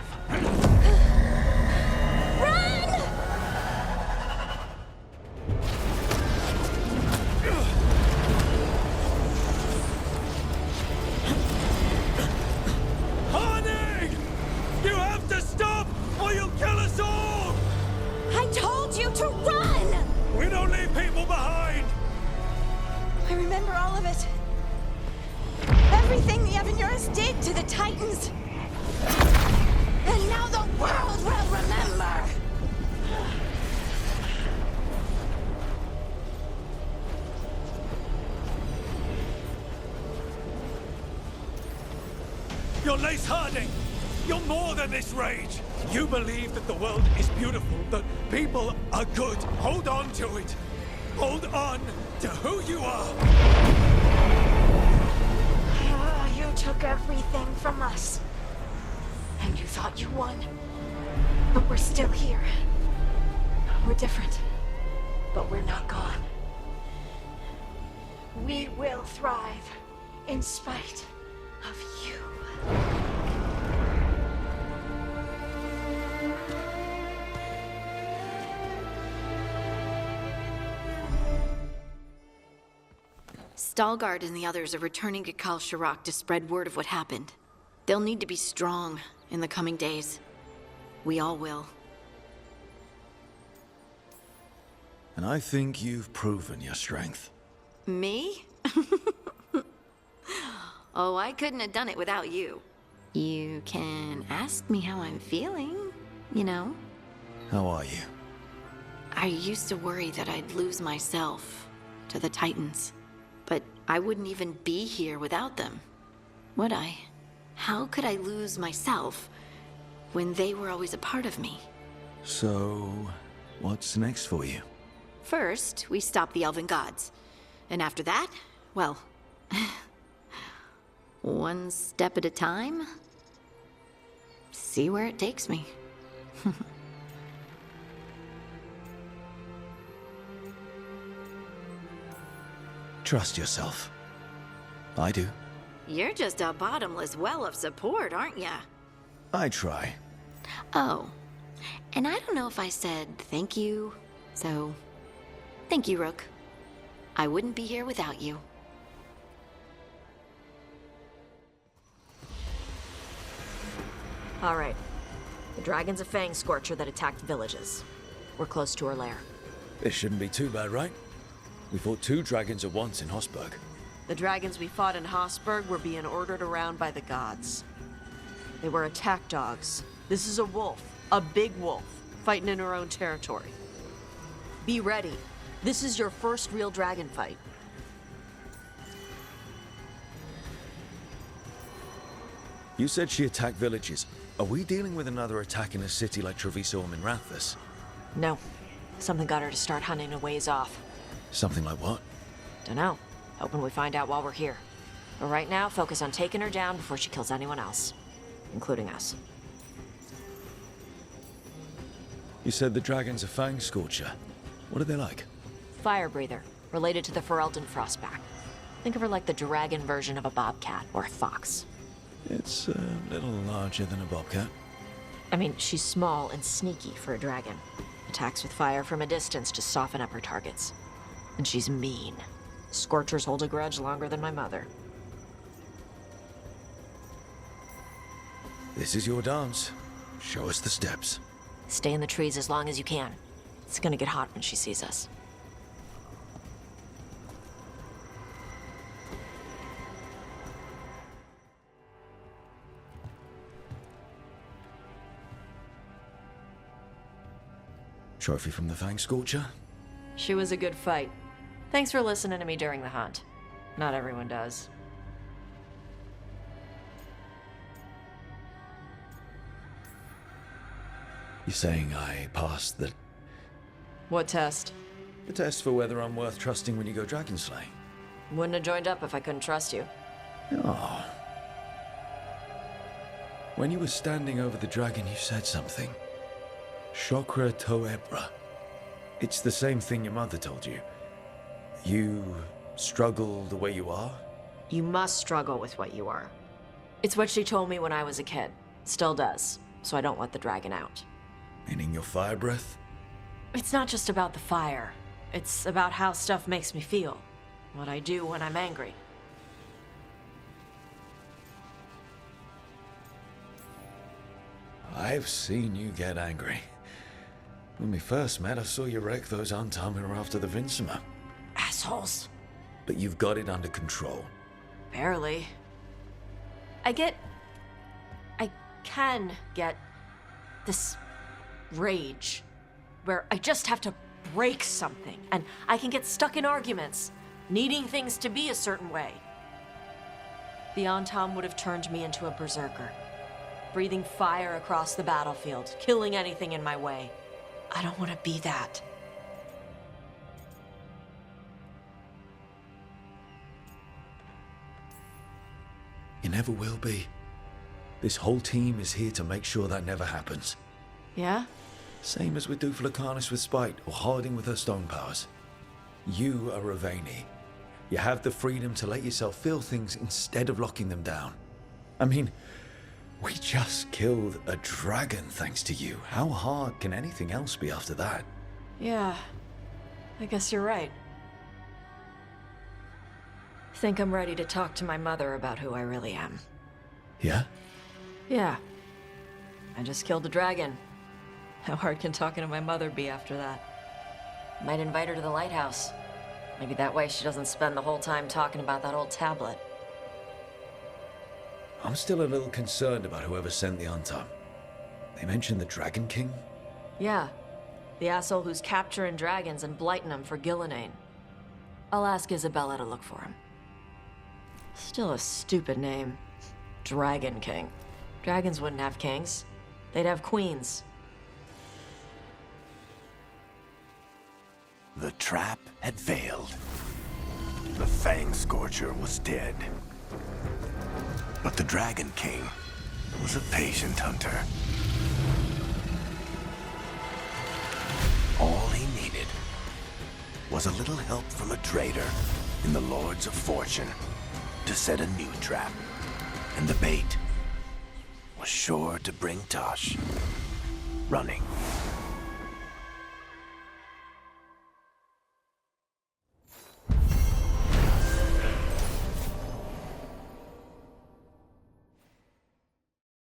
You're Lace Harding! You're more than this rage! You believe that the world is beautiful, that people are good. Hold on to it! Hold on to who you are! You took everything from us. And you thought you won. But we're still here. We're different. But we're not gone. We will thrive in spite of you. Stalgard and the others are returning to Kal Shirak to spread word of what happened. They'll need to be strong in the coming days. We all will. And I think you've proven your strength. Me? Oh, I couldn't have done it without you. You can ask me how I'm feeling, you know? How are you? I used to worry that I'd lose myself to the Titans. But I wouldn't even be here without them, would I? How could I lose myself when they were always a part of me? So, what's next for you? First, we stop the Elven gods. And after that, well, one step at a time. See where it takes me. Trust yourself. I do. You're just a bottomless well of support, aren't ya? I try. Oh, and I don't know if I said thank you, so thank you, Rook. I wouldn't be here without you. All right. The dragon's a fang scorcher that attacked villages. We're close to her lair. This shouldn't be too bad, right? We fought 2 dragons at once in Hosberg. The dragons we fought in Hosberg were being ordered around by the gods. They were attack dogs. This is a wolf, a big wolf, fighting in her own territory. Be ready. This is your first real dragon fight. You said she attacked villages. Are we dealing with another attack in a city like Treviso or Minrathous? No. Something got her to start hunting a ways off. Something like what? Dunno. Hoping we find out while we're here. But right now, focus on taking her down before she kills anyone else. Including us. You said the dragon's a fang scorcher. What are they like? Fire breather. Related to the Ferelden Frostback. Think of her like the dragon version of a bobcat or a fox. It's a little larger than a bobcat. I mean, she's small and sneaky for a dragon. Attacks with fire from a distance to soften up her targets. And she's mean. Scorchers hold a grudge longer than my mother. This is your dance. Show us the steps. Stay in the trees as long as you can. It's gonna get hot when she sees us. Trophy from the Fang Scorcher? She was a good fight. Thanks for listening to me during the hunt. Not everyone does. You're saying I passed the... What test? The test for whether I'm worth trusting when you go dragon slaying. Wouldn't have joined up if I couldn't trust you. Oh. When you were standing over the dragon, you said something. Chokra to Ebra. It's the same thing your mother told you. You struggle the way you are? You must struggle with what you are. It's what she told me when I was a kid. Still does, so I don't let the dragon out. Meaning your fire breath? It's not just about the fire. It's about how stuff makes me feel. What I do when I'm angry. I've seen you get angry. When we first met, I saw you wreck those Antamir after the Vinsima. Assholes. But you've got it under control. Barely. I can get this rage where I just have to break something, and I can get stuck in arguments, needing things to be a certain way. the Antam would have turned me into a berserker. Breathing fire across the battlefield, killing anything in my way. I don't want to be that. You never will be. This whole team is here to make sure that never happens. Yeah? Same as we do for Lucanis with Spite, or Harding with her stone powers. You are Ravani. You have the freedom to let yourself feel things instead of locking them down. I mean, we just killed a dragon thanks to you. How hard can anything else be after that? Yeah, I guess you're right. Think I'm ready to talk to my mother about who I really am. Yeah? Yeah. I just killed a dragon. How hard can talking to my mother be after that? Might invite her to the lighthouse. Maybe that way she doesn't spend the whole time talking about that old tablet. I'm still a little concerned about whoever sent the Antam. They mentioned the Dragon King? Yeah. The asshole who's capturing dragons and blighting them for Ghilan'nain. I'll ask Isabella to look for him. Still a stupid name. Dragon King. Dragons wouldn't have kings. They'd have queens. The trap had failed. The Fang Scorcher was dead. But the Dragon King was a patient hunter. All he needed was a little help from a trader in the Lords of Fortune to set a new trap. And the bait was sure to bring Tosh running.